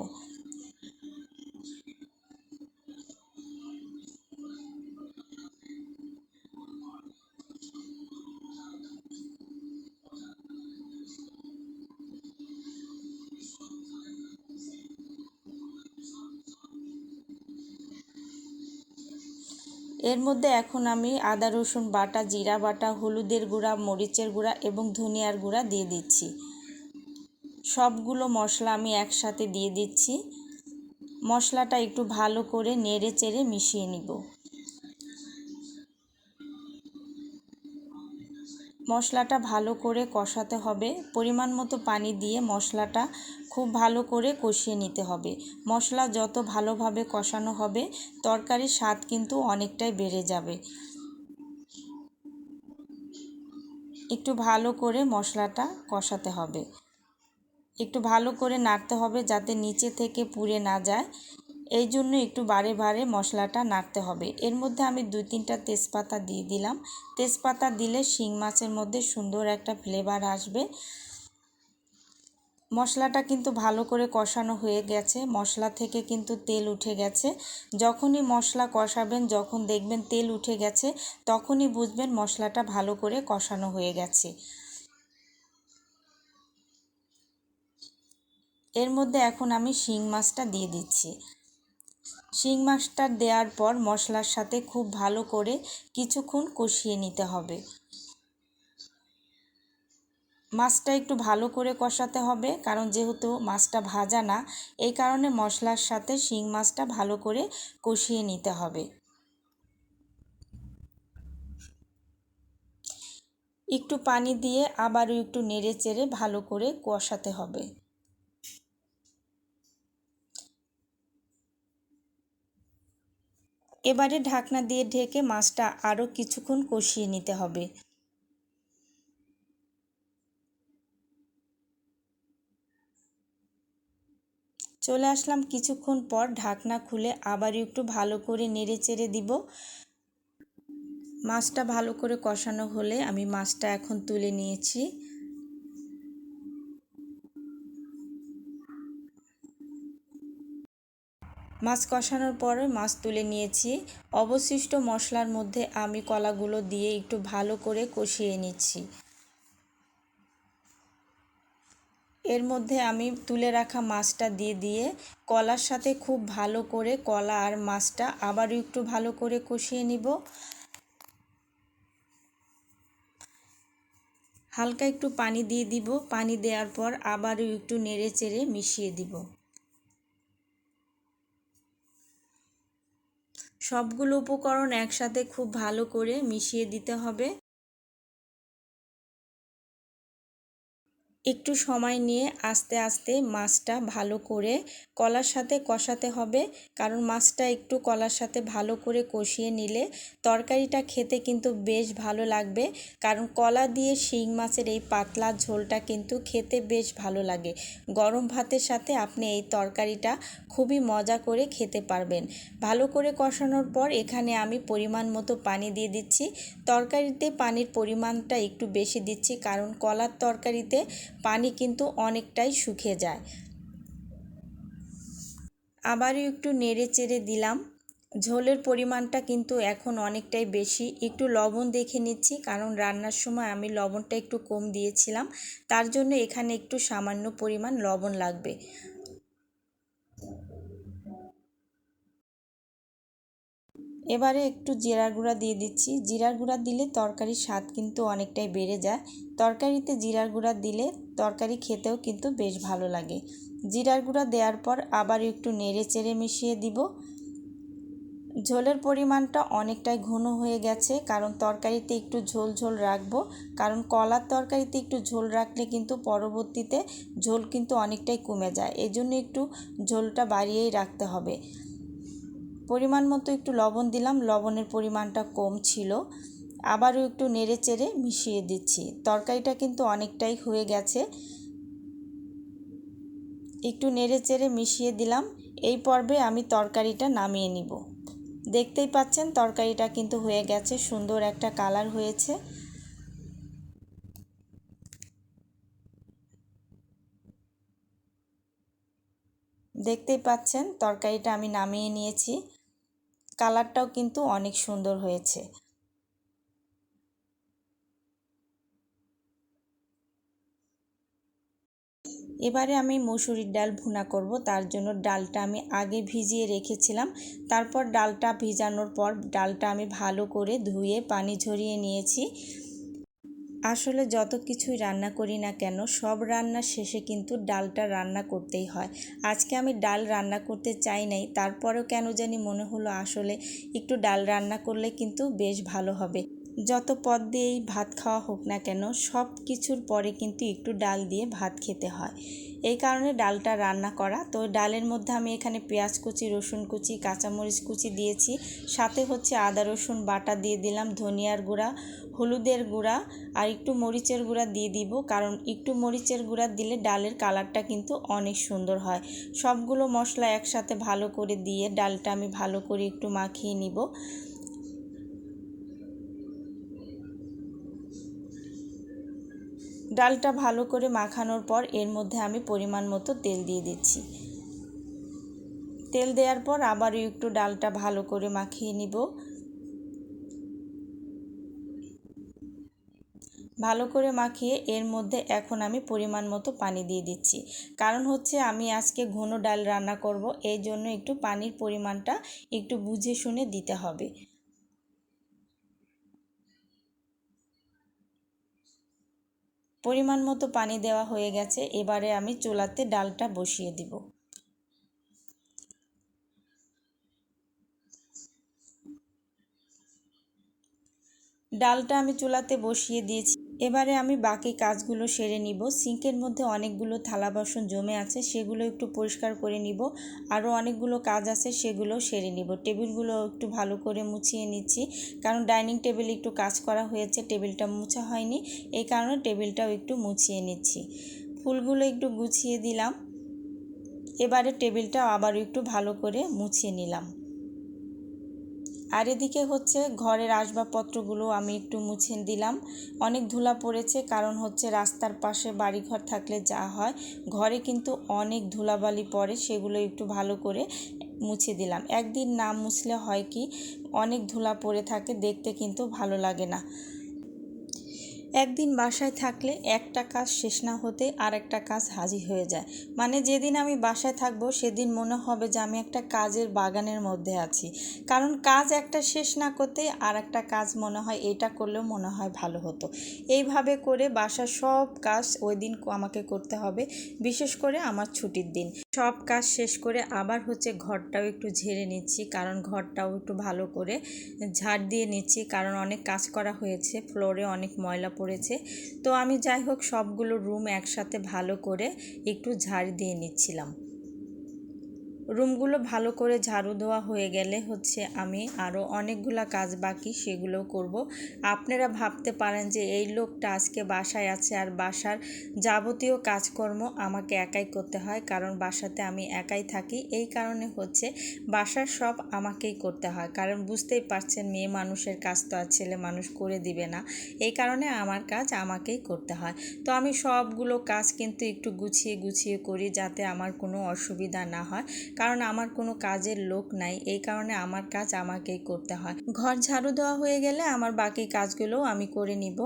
এর মধ্যে এখন আমি আদা রসুন বাটা, জিরা বাটা, হলুদের গুঁড়া, মরিচের গুঁড়া এবং ধনিয়ার গুঁড়া দিয়ে দিচ্ছি। সবগুলো মশলা আমি একসাথে দিয়ে দিচ্ছি। মশলাটা একটু ভালো করে নেড়ে চেড়ে মিশিয়ে নিব। মশলাটা ভালো করে কষাতে হবে। পরিমাণ মতো পানি দিয়ে মশলাটা খুব ভালো করে কষিয়ে নিতে হবে। মশলা যত ভালোভাবে কষানো হবে তরকারির স্বাদ কিন্তু অনেকটাই বেড়ে যাবে। একটু ভালো করে মশলাটা কষাতে হবে। একটু ভালো করে নাড়তে হবে যাতে নিচে থেকে পুড়ে না যায়। এই জন্য একটু বারে বারে মশলাটা নাড়তে হবে। এর মধ্যে আমি 2-3টা তেজপাতা দিয়ে দিলাম। তেজপাতা দিলে শিং মাছের মধ্যে সুন্দর একটা ফ্লেভার আসবে। মশলাটা কিন্তু ভালো করে কষানো হয়ে গেছে। মশলা থেকে কিন্তু তেল উঠে গেছে। যখনই মশলা কষাবেন, যখন দেখবেন তেল উঠে গেছে, তখনই বুঝবেন মশলাটা ভালো করে কষানো হয়ে গেছে। এর মধ্যে এখন আমি শিং মাছটা দিয়ে দিচ্ছি। শিং মাছটা দেওয়ার পর মশলার সাথে খুব ভালো করে কিছুক্ষণ কষিয়ে নিতে হবে। মাছটা একটু ভালো করে কষাতে হবে, কারণ যেহেতু মাছটা ভাজা না, এই কারণে মশলার সাথে শিং মাছটা ভালো করে কষিয়ে নিতে হবে। একটু পানি দিয়ে আবারও একটু নেড়ে চেড়ে ভালো করে কষাতে হবে। এবারে ঢাকনা দিয়ে ঢেকে মাছটা আরও কিছুক্ষণ কষিয়ে নিতে হবে। চলে আসলাম কিছুক্ষণ পর, ঢাকনা খুলে আবার একটু ভালো করে নেড়ে চেড়ে দিব। মাছটা ভালো করে কষানো হলে আমি মাছটা এখন তুলে নিয়েছি। মাছ কষানোর পরে মাছ তুলে নিয়েছি। অবশিষ্ট মশলার মধ্যে আমি কলাগুলো দিয়ে একটু ভালো করে কষিয়ে নিচ্ছি। এর মধ্যে আমি তুলে রাখা মাছটা দিয়ে কলার সাথে খুব ভালো করে কলা আর মাছটা আবারও একটু ভালো করে কষিয়ে নিব। হালকা একটু পানি দিয়ে দিব। পানি দেওয়ার পর আবারও একটু নেড়ে চেড়ে মিশিয়ে দিব। সবগুলো উপকরণ একসাথে খুব ভালো করে মিশিয়ে দিতে হবে। একটু সময় নিয়ে আস্তে আস্তে মাছটা ভালো করে কলার সাথে কষাতে হবে, কারণ মাছটা একটু কলার সাথে ভালো করে কষিয়ে নিলে তরকারিটা খেতে কিন্তু বেশ ভালো লাগবে। কারণ কলা দিয়ে শিং মাছের এই পাতলা ঝোলটা কিন্তু খেতে বেশ ভালো লাগে। গরম ভাতের সাথে আপনি এই তরকারিটা খুবই মজা করে খেতে পারবেন। ভালো করে কষানোর পর এখানে আমি পরিমাণ মতো পানি দিয়ে দিচ্ছি। তরকারিতে পানির পরিমাণটা একটু বেশি দিচ্ছি, কারণ কলার তরকারিতে পানি কিন্তু অনেকটাই শুকিয়ে যায়। আবারও একটু নেড়ে চেড়ে দিলাম। ঝোলের পরিমাণটা কিন্তু এখন অনেকটাই বেশি। একটু লবণ দেখে নিচ্ছি, কারণ রান্নার সময় আমি লবণটা একটু কম দিয়েছিলাম, তার জন্য এখানে একটু সামান্য পরিমাণ লবণ লাগবে। এবারে একটু জিরার গুঁড়া দিয়ে দিচ্ছি। জিরার গুঁড়া দিলে তরকারির স্বাদ কিন্তু অনেকটাই বেড়ে যায়। তরকারিতে জিরার গুঁড়া দিলে তরকারি খেতেও কিন্তু বেশ ভালো লাগে। জিরার গুঁড়া দেওয়ার পর আবার একটু নেড়ে চেড়ে মিশিয়ে দিব। ঝোলের পরিমাণটা অনেকটাই ঘন হয়ে গেছে, কারণ তরকারিতে একটু ঝোল ঝোল রাখবো। কারণ কলার তরকারিতে একটু ঝোল রাখলে কিন্তু পরবর্তীতে ঝোল কিন্তু অনেকটাই কমে যায়, এই জন্য একটু ঝোলটা বাড়িয়েই রাখতে হবে। পরিমাণ মতো একটু লবণ দিলাম, লবণের পরিমাণটা কম ছিল। আবারও একটু নেড়ে চেড়ে মিশিয়ে দিচ্ছি। তরকারিটা কিন্তু অনেকটাই হয়ে গেছে। একটু নেড়ে চেড়ে মিশিয়ে দিলাম। এই পর্বে আমি তরকারিটা নামিয়ে নিব। দেখতেই পাচ্ছেন তরকারিটা কিন্তু হয়ে গেছে, সুন্দর একটা কালার হয়েছে। দেখতেই পাচ্ছেন তরকারিটা আমি নামিয়ে নিয়েছি। কালারটাও কিন্তু অনেক সুন্দর হয়েছে। এবারে আমি মসুরির ডাল ভুনা করব, তার জন্য ডালটা আমি আগে ভিজিয়ে রেখেছিলাম। তারপর ডালটা ভিজানোর পর ডালটা আমি ভালো করে ধুয়ে পানি ঝরিয়ে নিয়েছি। আসলে যত কিছুই রান্না করি না কেন, সব রান্নার শেষে কিন্তু ডালটা রান্না করতেই হয়। আজকে আমি ডাল রান্না করতে চাই নাই, তারপরেও কেন জানি মনে হলো আসলে একটু ডাল রান্না করলে কিন্তু বেশ ভালো হবে। যত পদ দিয়েই ভাত খাওয়া হোক না কেন, সব কিছুর পরে কিন্তু একটু ডাল দিয়ে ভাত খেতে হয়, এই কারণে ডালটা রান্না করা। তো ডালের মধ্যে আমি এখানে পেঁয়াজ কুচি, রসুন কুচি, কাঁচামরিচ কুচি দিয়েছি, সাথে হচ্ছে আদা রসুন বাটা দিয়ে দিলাম, ধনিয়ার গুঁড়া, হলুদের গুঁড়া আর একটু মরিচের গুঁড়া দিয়ে দিব, কারণ একটু মরিচের গুঁড়া দিলে ডালের কালারটা কিন্তু অনেক সুন্দর হয়। সবগুলো মশলা একসাথে ভালো করে দিয়ে ডালটা আমি ভালো করে একটু মাখিয়ে নিব। ডালটা ভালো করে মাখানোর পর এর মধ্যে আমি পরিমাণ মতো তেল দিয়ে দিচ্ছি। তেল দেওয়ার পর আবারও একটু ডালটা ভালো করে মাখিয়ে নিব। ভালো করে মাখিয়ে এর মধ্যে এখন আমি পরিমাণ মতো পানি দিয়ে দিচ্ছি, কারণ হচ্ছে আমি আজকে ঘন ডাল রান্না করব, এই জন্য একটু পানির পরিমাণটা একটু বুঝে শুনে দিতে হবে। পরিমাণ মতো পানি দেওয়া হয়ে গেছে। এবারে আমি চুলাতে ডালটা বসিয়ে দিব। ডালটা আমি চুলাতে বসিয়ে দিয়েছি। এবারে আমি বাকি কাজগুলো সেরে নিব। সিঙ্কের মধ্যে অনেকগুলো থালা বাসন জমে আছে, সেগুলো একটু পরিষ্কার করে নিব। আরও অনেকগুলো কাজ আছে, সেগুলো সেরে নিব। টেবিলগুলো একটু ভালো করে মুছিয়ে নিচ্ছি, কারণ ডাইনিং টেবিলে একটু কাজ করা হয়েছে, টেবিলটা মুছা হয়নি, এই কারণে টেবিলটাও একটু মুছিয়ে নিচ্ছি। ফুলগুলো একটু গুছিয়ে দিলাম। এবারে টেবিলটা আবারও একটু ভালো করে মুছিয়ে নিলাম। আর এদিকে হচ্ছে ঘরের আসবাবপত্রগুলো আমি একটু মুছে দিলাম। অনেক ধুলা পড়েছে, কারণ হচ্ছে রাস্তার পাশে বাড়িঘর থাকলে যা হয়, ঘরে কিন্তু অনেক ধুলাবালি পড়ে, সেগুলো একটু ভালো করে মুছে দিলাম। একদিন না মুছলে হয় কি, অনেক ধুলা পড়ে থাকে, দেখতে কিন্তু ভালো লাগে না। একদিন বাসায় থাকলে একটা কাজ শেষ না হতে আর একটা কাজ হাজির হয়ে যায়। মানে যেদিন আমি বাসায় থাকবো সেদিন মনে হবে যে আমি একটা কাজের বাগানের মধ্যে আছি, কারণ কাজ একটা শেষ না করতে আর একটা কাজ মনে হয় এটা করলেও মনে হয় ভালো হতো। এইভাবে করে বাসার সব কাজ ওই দিন আমাকে করতে হবে, বিশেষ করে আমার ছুটির দিন। সব কাজ শেষ করে আবার হচ্ছে ঘরটাও একটু ঝেড়ে নিচ্ছি, কারণ ঘরটাও একটু ভালো করে ঝাড় দিয়ে নিচ্ছি, কারণ অনেক কাজ করা হয়েছে, ফ্লোরে অনেক ময়লা পড়ে পড়েছে। তো আমি যাই হোক সবগুলো রুম একসাথে ভালো করে একটু ঝাড় দিয়ে নিচ্ছিলাম। রুমগুলো ভালো করে ঝাড়ু দেওয়া হয়ে গেলে আমি আরও অনেকগুলা কাজ বাকি, সেগুলো করব। আপনারা ভাবতে পারেন যে এই লোকটা আজকে বাসায় আছে আর বাসার যাবতীয় কাজকর্ম আমাকে একাই করতে হয়, কারণ বাসাতে আমি একাই থাকি। এই কারণে বাসার সব আমাকেই করতে হয়, কারণ বুঝতেই পারছেন মেয়ে মানুষের কাজ তো আর ছেলে মানুষ করে দিবে না। এই কারণে আমার কাজ আমাকেই করতে হয়। তো আমি সবগুলো কাজ কিন্তু একটু গুছিয়ে গুছিয়ে করি, যাতে আমার কোনো অসুবিধা না হয়, কারণ আমার কোনো কাজের লোক নাই। এই কারণে আমার কাজ আমাকেই করতে হয়। ঘর ঝাড়ু দেওয়া হয়ে গেলে আমার বাকি কাজগুলোও আমি করে নিব।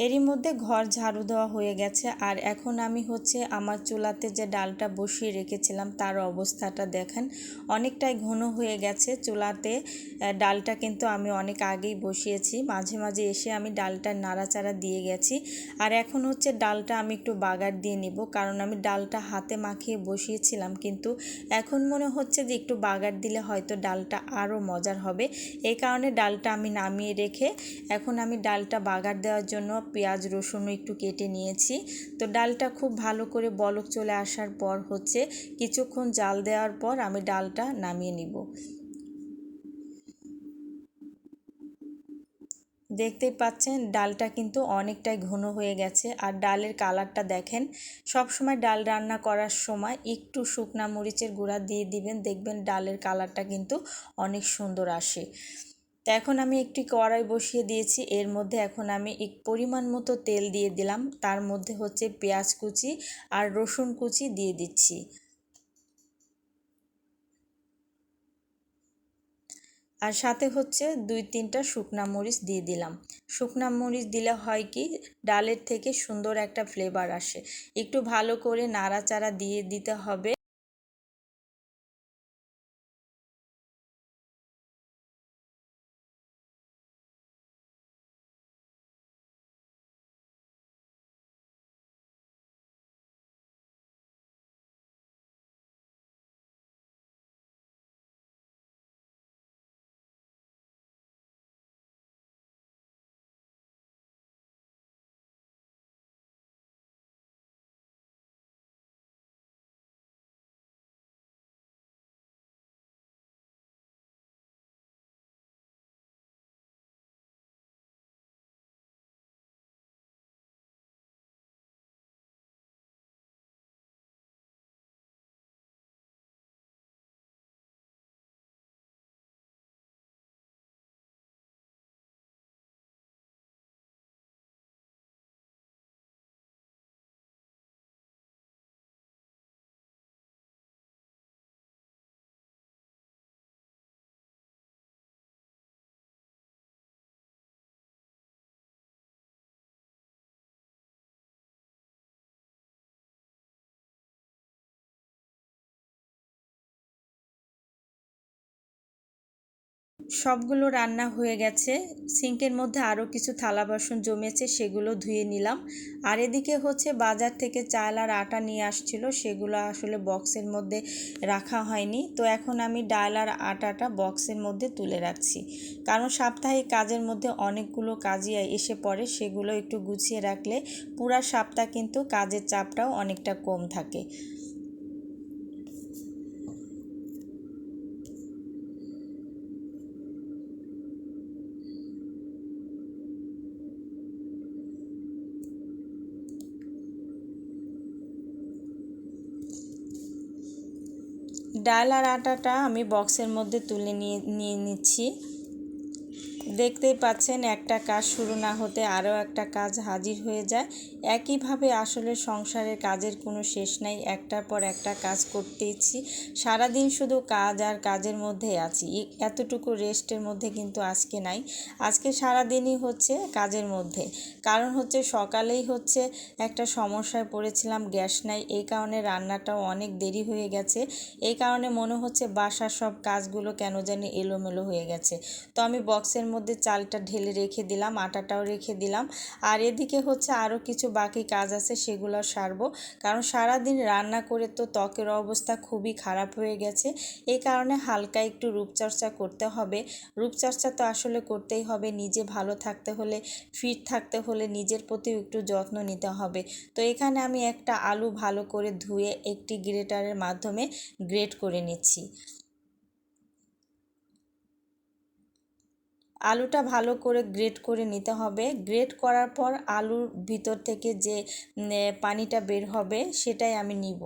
এরই মধ্যে ঘর ঝাড়ু দেওয়া হয়ে গেছে, আর এখন আমি আমার চুলাতে যে ডালটা বসিয়ে রেখেছিলাম তার অবস্থাটা দেখেন, অনেকটাই ঘন হয়ে গেছে। চুলাতে ডালটা কিন্তু আমি অনেক আগেই বসিয়েছি, মাঝে মাঝে এসে আমি ডালটা নাড়াচাড়া দিয়ে গেছি। আর এখন ডালটা আমি একটু বাগার দিয়ে নিব, কারণ আমি ডালটা হাতে মাখিয়ে বসিয়েছিলাম, কিন্তু এখন মনে হচ্ছে যে একটু বাগার দিলে হয়তো ডালটা আরও মজার হবে। এই কারণে ডালটা আমি নামিয়ে রেখে এখন আমি ডালটা বাগার দেওয়ার জন্য পেঁয়াজ রসুনও একটু কেটে নিয়েছি। তো ডালটা খুব ভালো করে বলক চলে আসার পর কিছুক্ষণ জাল দেওয়ার পর আমি ডালটা নামিয়ে নিব। দেখতেই পাচ্ছেন ডালটা কিন্তু অনেকটাই ঘন হয়ে গেছে, আর ডালের কালারটা দেখেন। সব সময় ডাল রান্না করার সময় একটু শুকনা মরিচের গুঁড়া দিয়ে দিবেন, দেখবেন ডালের কালারটা কিন্তু অনেক সুন্দর আসে। তো এখন আমি একটি কড়াই বসিয়ে দিয়েছি, এর মধ্যে এখন আমি পরিমাণ মতো তেল দিয়ে দিলাম, তার মধ্যে পেঁয়াজ কুচি আর রসুন কুচি দিয়ে দিচ্ছি। আর সাথে 2-3টা শুকনা মরিচ দিয়ে দিলাম। শুকনা মরিচ দিলে হয় কি, ডালের থেকে সুন্দর একটা ফ্লেভার আসে। একটু ভালো করে নাড়াচাড়া দিয়ে দিতে হবে। সবগুলো রান্না হয়ে গেছে। সিঙ্কের মধ্যে আরও কিছু থালা বাসন জমেছে, সেগুলো ধুয়ে নিলাম। আর এদিকে বাজার থেকে চাল আর আটা নিয়ে আসছিল, সেগুলো আসলে বক্সের মধ্যে রাখা হয়নি। তো এখন আমি ডাল আর আটাটা বক্সের মধ্যে তুলে রাখছি, কারণ সাপ্তাহিক কাজের মধ্যে অনেকগুলো কাজই এসে পড়ে, সেগুলো একটু গুছিয়ে রাখলে পুরা সপ্তাহ কিন্তু কাজের চাপটাও অনেকটা কম থাকে। ডাল আর আটাটা আমি বক্সের মধ্যে তুলে নিয়ে নিচ্ছি। দেখতেই পাচ্ছেন একটা কাজ শুরু না হতে আরও একটা কাজ হাজির হয়ে যায়। একইভাবে আসলে সংসারের কাজের কোনো শেষ নাই, একটার পর একটা কাজ করতেইছি। সারাদিন শুধু কাজ আর কাজের মধ্যেই আছি, এতটুকু রেস্টের মধ্যে কিন্তু আজকে নাই। আজকে সারাদিনই কাজের মধ্যে, কারণ সকালেই একটা সমস্যায় পড়েছিলাম, গ্যাস নাই। এই কারণে রান্নাটাও অনেক দেরি হয়ে গেছে। এই কারণে মনে হচ্ছে বাসার সব কাজগুলো কেন জানি এলোমেলো হয়ে গেছে। তো আমি বক্সের মধ্যে চালটা ঢেলে রেখে দিলাম, আটাটাও রেখে দিলাম। আর এদিকে হচ্ছে আরও কিছু বাকি কাজ আছে, সেগুলো সারবো। কারণ সারাদিন রান্না করে তো ত্বকের অবস্থা খুবই খারাপ হয়ে গেছে। এই কারণে হালকা একটু রূপচর্চা করতে হবে। রূপচর্চা তো আসলে করতেই হবে, নিজে ভালো থাকতে হলে, ফিট থাকতে হলে নিজের প্রতি একটু যত্ন নিতে হবে। তো এখানে আমি একটা আলু ভালো করে ধুয়ে একটি গ্রেটারের মাধ্যমে গ্রেট করে নিচ্ছি। আলুটা ভালো করে গ্রেট করে নিতে হবে। গ্রেট করার পর আলুর ভিতর থেকে যে পানিটা বের হবে সেটাই আমি নিব।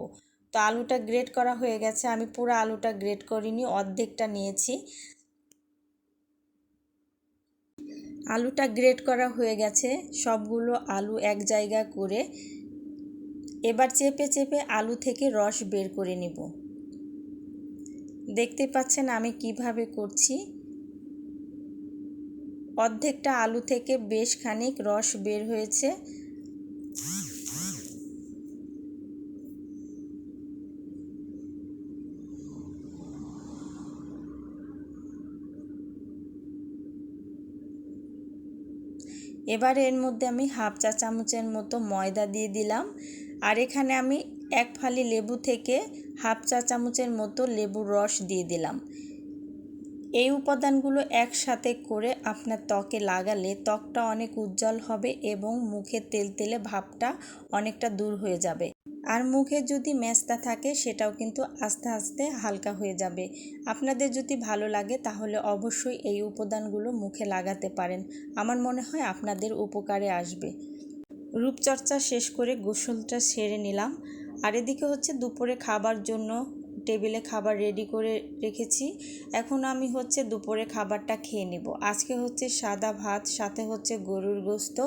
তো আলুটা গ্রেট করা হয়ে গেছে, আমি পুরো আলুটা গ্রেট করিনি, অর্ধেকটা নিয়েছি। আলুটা গ্রেট করা হয়ে গেছে, সবগুলো আলু এক জায়গা করে এবার চেপে চেপে আলু থেকে রস বের করে নিব। দেখতে পাচ্ছেন আমি কিভাবে করছি। অর্ধেকটা আলু থেকে বেশ খানিক রস বের হয়েছে। এবার এর মধ্যে আমি হাফ চা চামচের মতো ময়দা দিয়ে দিলাম। আর এখানে আমি এক ফালি লেবু থেকে হাফ চা চামচের মতো লেবুর রস দিয়ে দিলাম। এই উপাদানগুলো একসাথে করে আপনার ত্বকে লাগালে ত্বকটা অনেক উজ্জ্বল হবে এবং মুখে তেলতেলে ভাবটা অনেকটা দূর হয়ে যাবে। আর মুখে যদি মেস্তা থাকে সেটাও কিন্তু আস্তে আস্তে হালকা হয়ে যাবে। আপনাদের যদি ভালো লাগে তাহলে অবশ্যই এই উপাদানগুলো মুখে লাগাতে পারেন। আমার মনে হয় আপনাদের উপকারে আসবে। রূপচর্চা শেষ করে গোসলটা সেরে নিলাম। আর এদিকে হচ্ছে দুপুরে খাবার জন্য টেবিলে খাবার রেডি করে রেখেছি। এখন আমি হচ্ছে দুপুরে খাবারটা খেয়ে নিব। আজকে হচ্ছে সাদা ভাত, সাথে হচ্ছে গরুর গোস্ত,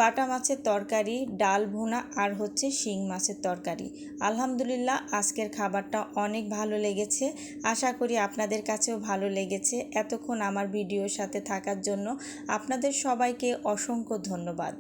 বাটা মাছের তরকারি, ডাল ভুনা আর হচ্ছে শিং মাছের তরকারি। আলহামদুলিল্লাহ আজকের খাবারটা অনেক ভালো লেগেছে। আশা করি আপনাদের কাছেও ভালো লেগেছে। এতক্ষণ আমার ভিডিওর সাথে থাকার জন্য আপনাদের সবাইকে অসংখ্য ধন্যবাদ।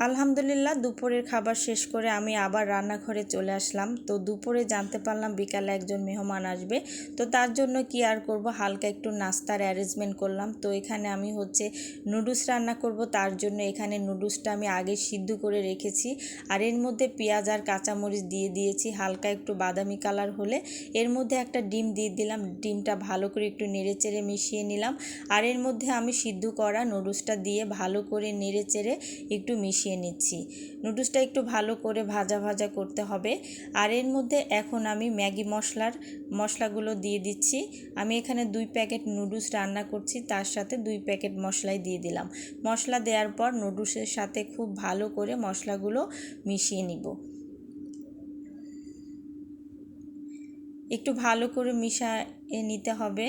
আলহামদুলিল্লাহ দুপুরের খাবার শেষ করে আমি আবার রান্নাঘরে চলে আসলাম। তো দুপুরে জানতে পারলাম বিকালে একজন মেহমান আসবে। তো তার জন্য কি আর করব, হালকা একটু নাস্তার অ্যারেঞ্জমেন্ট করলাম। তো এখানে আমি হচ্ছে নুডলস রান্না করব। তার জন্য এখানে নুডলসটা আমি আগে সিদ্ধ করে রেখেছি। আর এর মধ্যে পেঁয়াজ আর কাঁচামরিচ দিয়ে দিয়েছি, হালকা একটু বাদামি কালার হলে এর মধ্যে একটা ডিম দিয়ে দিলাম। ডিমটা ভালো করে একটু নেড়েচেড়ে মিশিয়ে নিলাম। আর এর মধ্যে আমি সিদ্ধ করা নুডলসটা দিয়ে ভালো করে নেড়েচেড়ে একটু মিশিয়ে নিচ্ছি। নুডলসটা একটু ভালো করে ভাজা ভাজা করতে হবে। আর এর মধ্যে এখন আমি ম্যাগি মশলাগুলো দিয়ে দিচ্ছি। আমি এখানে 2 প্যাকেট নুডলস রান্না করছি, তার সাথে 2 প্যাকেট মশলাই দিয়ে দিলাম। মশলা দেওয়ার পর নুডলসের সাথে খুব ভালো করে মশলাগুলো মিশিয়ে নিব। একটু ভালো করে মিশিয়ে নিতে হবে।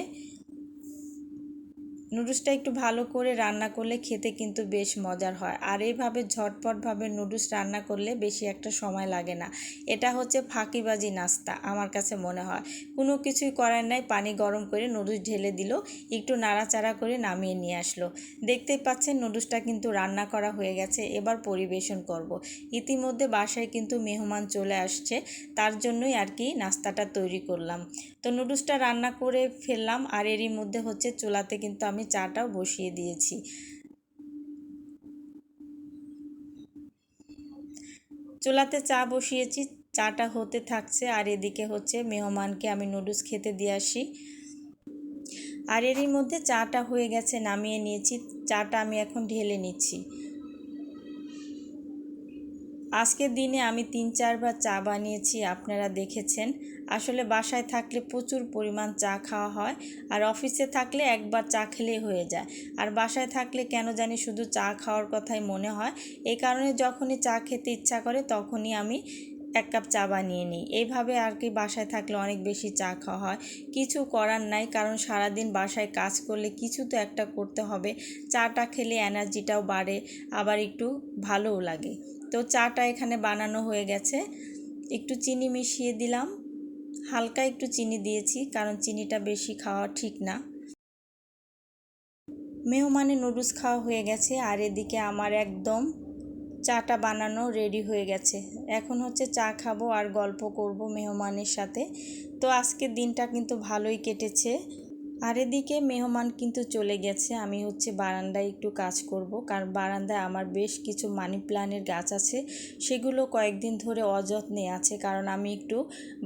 নুডলসটা একটু ভালো করে রান্না করলে খেতে কিন্তু বেশ মজার হয়। আর এইভাবে ঝটপটভাবে নুডলস রান্না করলে বেশি একটা সময় লাগে না। এটা হচ্ছে ফাঁকিবাজি নাস্তা আমার কাছে মনে হয়। কোনো কিছুই করার নাই, পানি গরম করে নুডলস ঢেলে দিল, একটু নাড়াচাড়া করে নামিয়ে নিয়ে আসলো। দেখতেই পাচ্ছেন নুডলসটা কিন্তু রান্না করা হয়ে গেছে, এবার পরিবেশন করব। ইতিমধ্যে বাসায় কিন্তু মেহমান চলে আসছে, তার জন্যই আর কি নাস্তাটা তৈরি করলাম। তো নুডলসটা রান্না করে ফেললাম। আর এরই মধ্যে হচ্ছে চুলাতে কিন্তু আমি চাটাও বসিয়ে দিয়েছি। চুলাতে চা বসিয়েছি, চাটা হতে থাকছে। আর এদিকে হচ্ছে মেহমানকে আমি নুডলস খেতে দিয়ে আসি। আর এরই মধ্যে চাটা হয়ে গেছে, নামিয়ে নিয়েছি। চাটা আমি এখন ঢেলে নিচ্ছি। আজকের দিনে আমি 3-4 বার চা বানিয়েছি, আপনারা দেখেছেন। আসলে বাসায় থাকলে প্রচুর পরিমাণ চা খাওয়া হয়, আর অফিসে থাকলে একবার চা খেলেই হয়ে যায়। আর বাসায় থাকলে কেন জানি শুধু চা খাওয়ার কথাই মনে হয়। এই কারণে যখনই চা খেতে ইচ্ছা করে তখনই আমি 1 কাপ চা বানিয়ে নিই। এইভাবে আর কি বাসায় থাকলে অনেক বেশি চা খাওয়া হয়। কিছু করার নাই, কারণ সারাদিন বাসায় কাজ করলে কিছু তো একটা করতে হবে। চাটা খেলে এনার্জিটাও বাড়ে, আবার একটু ভালোও লাগে। তো চাটা এখানে বানানো হয়ে গেছে। একটু চিনি মিশিয়ে দিলাম, হালকা একটু চিনি দিয়েছি, কারণ চিনিটা বেশি খাওয়া ঠিক না। মেহমানের নুডলস খাওয়া হয়ে গেছে, আর এদিকে আমার একদম চাটা বানানো রেডি হয়ে গেছে। এখন হচ্ছে চা খাবো আর গল্প করব মেহমানের সাথে। তো আজকের দিনটা কিন্তু ভালোই কেটেছে। আর এদিকে মেহমান কিন্তু চলে গেছে, আমি হচ্ছে বারান্দায় একটু কাজ করব, কারণ বারান্দায় আমার বেশ কিছু মানি প্ল্যান্টের গাছ আছে, সেগুলো কয়েকদিন ধরে অযত্নে আছে, কারণ আমি একটু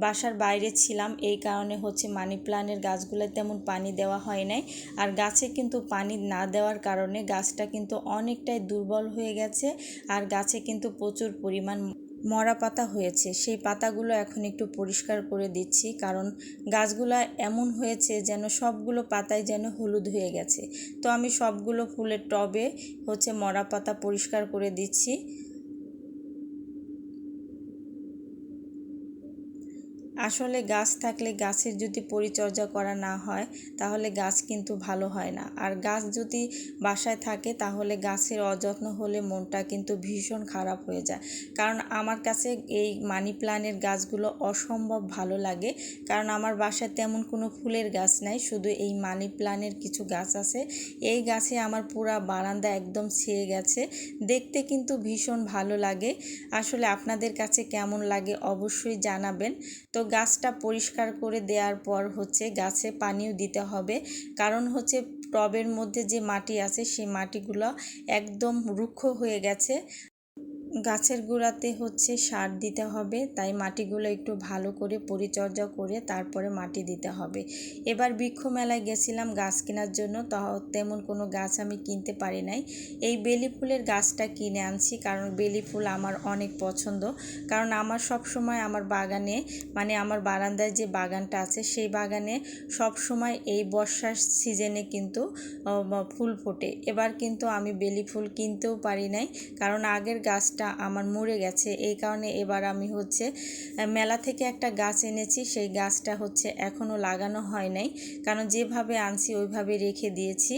বাসার বাইরে ছিলাম, এই কারণে হচ্ছে মানি প্ল্যান্টের গাছগুলো তেমন পানি দেওয়া হয় নাই। আর গাছে কিন্তু পানি না দেওয়ার কারণে গাছটা কিন্তু অনেকটাই দুর্বল হয়ে গেছে, আর গাছে কিন্তু প্রচুর পরিমাণ মরা পাতা হয়েছে। সেই পাতাগুলো এখন একটু পরিষ্কার করে দিচ্ছি, কারণ গাছগুলো এমন হয়েছে যেন সবগুলো পাতাই যেন হলুদ হয়ে গেছে। তো আমি সবগুলো ফুলের টবে হচ্ছে মরা পাতা পরিষ্কার করে দিচ্ছি। আসলে গাছ থাকলে গাছের যদি পরিচর্যা করা না হয় তাহলে গাছ কিন্তু ভালো হয় না। আর গাছ যদি বাসায় থাকে তাহলে গাছের অযত্ন হলে মনটা কিন্তু ভীষণ খারাপ হয়ে যায়। কারণ আমার কাছে এই মানি প্ল্যান্টের গাছগুলো অসম্ভব ভালো লাগে, কারণ আমার বাসায় তেমন কোনো ফুলের গাছ নাই, শুধু এই মানি প্ল্যান্টের কিছু গাছ আছে। এই গাছে আমার পুরা বারান্দা একদম ছেয়ে গেছে, দেখতে কিন্তু ভীষণ ভালো লাগে। আসলে আপনাদের কাছে কেমন লাগে অবশ্যই জানাবেন। তো গাছটা পরিষ্কার করে দেওয়ার পর হচ্ছে গাছে পানিও দিতে হবে, কারণ হচ্ছে টবের মধ্যে যে মাটি আছে সেই মাটিগুলো একদম রুক্ষ হয়ে গেছে। গাছের গোড়াতে হচ্ছে সার দিতে হবে, তাই মাটিগুলো একটু ভালো করে পরিচর্যা করে তারপরে মাটি দিতে হবে। এবার বৃক্ষ মেলায় গেছিলাম গাছ কেনার জন্য, তেমন কোনো গাছ আমি কিনতে পারি নাই। এই বেলি ফুলের গাছটা কিনে আনছি, কারণ বেলি ফুল আমার অনেক পছন্দ। কারণ আমার সব সময় আমার বাগানে, মানে আমার বারান্দায় যে বাগানটা আছে সেই বাগানে সব সময় এই বর্ষার সিজনে কিন্তু ফুল ফোটে। এবার কিন্তু আমি বেলি ফুল কিনতেও পারি নাই, কারণ আগের গাছটা আমার মরে গেছে। এই কারণে এবার আমি হচ্ছে মেলা থেকে একটা গাছ এনেছি, সেই গাছটা হচ্ছে এখনও লাগানো হয় নাই, কারণ যেভাবে আনছি ওইভাবে রেখে দিয়েছি।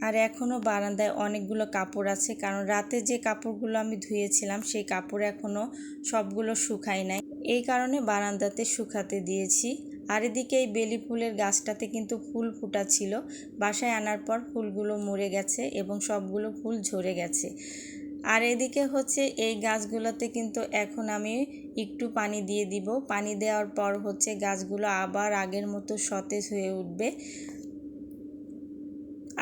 আর এখনও বারান্দায় অনেকগুলো কাপড় আছে, কারণ রাতে যে কাপড়গুলো আমি ধুয়েছিলাম সেই কাপড় এখনও সবগুলো শুকায় নাই, এই কারণে বারান্দাতে শুকাতে দিয়েছি। আর এদিকে এই বেলি ফুলের গাছটাতে কিন্তু ফুল ফুটা ছিল, বাসায় আনার পর ফুলগুলো মরে গেছে এবং সবগুলো ফুল ঝরে গেছে। আর এদিকে হচ্ছে এই গাছগুলোতে কিন্তু এখন আমি একটু পানি দিয়ে দিব, পানি দেওয়ার পর হচ্ছে গাছগুলো আবার আগের মতো সতেজ হয়ে উঠবে।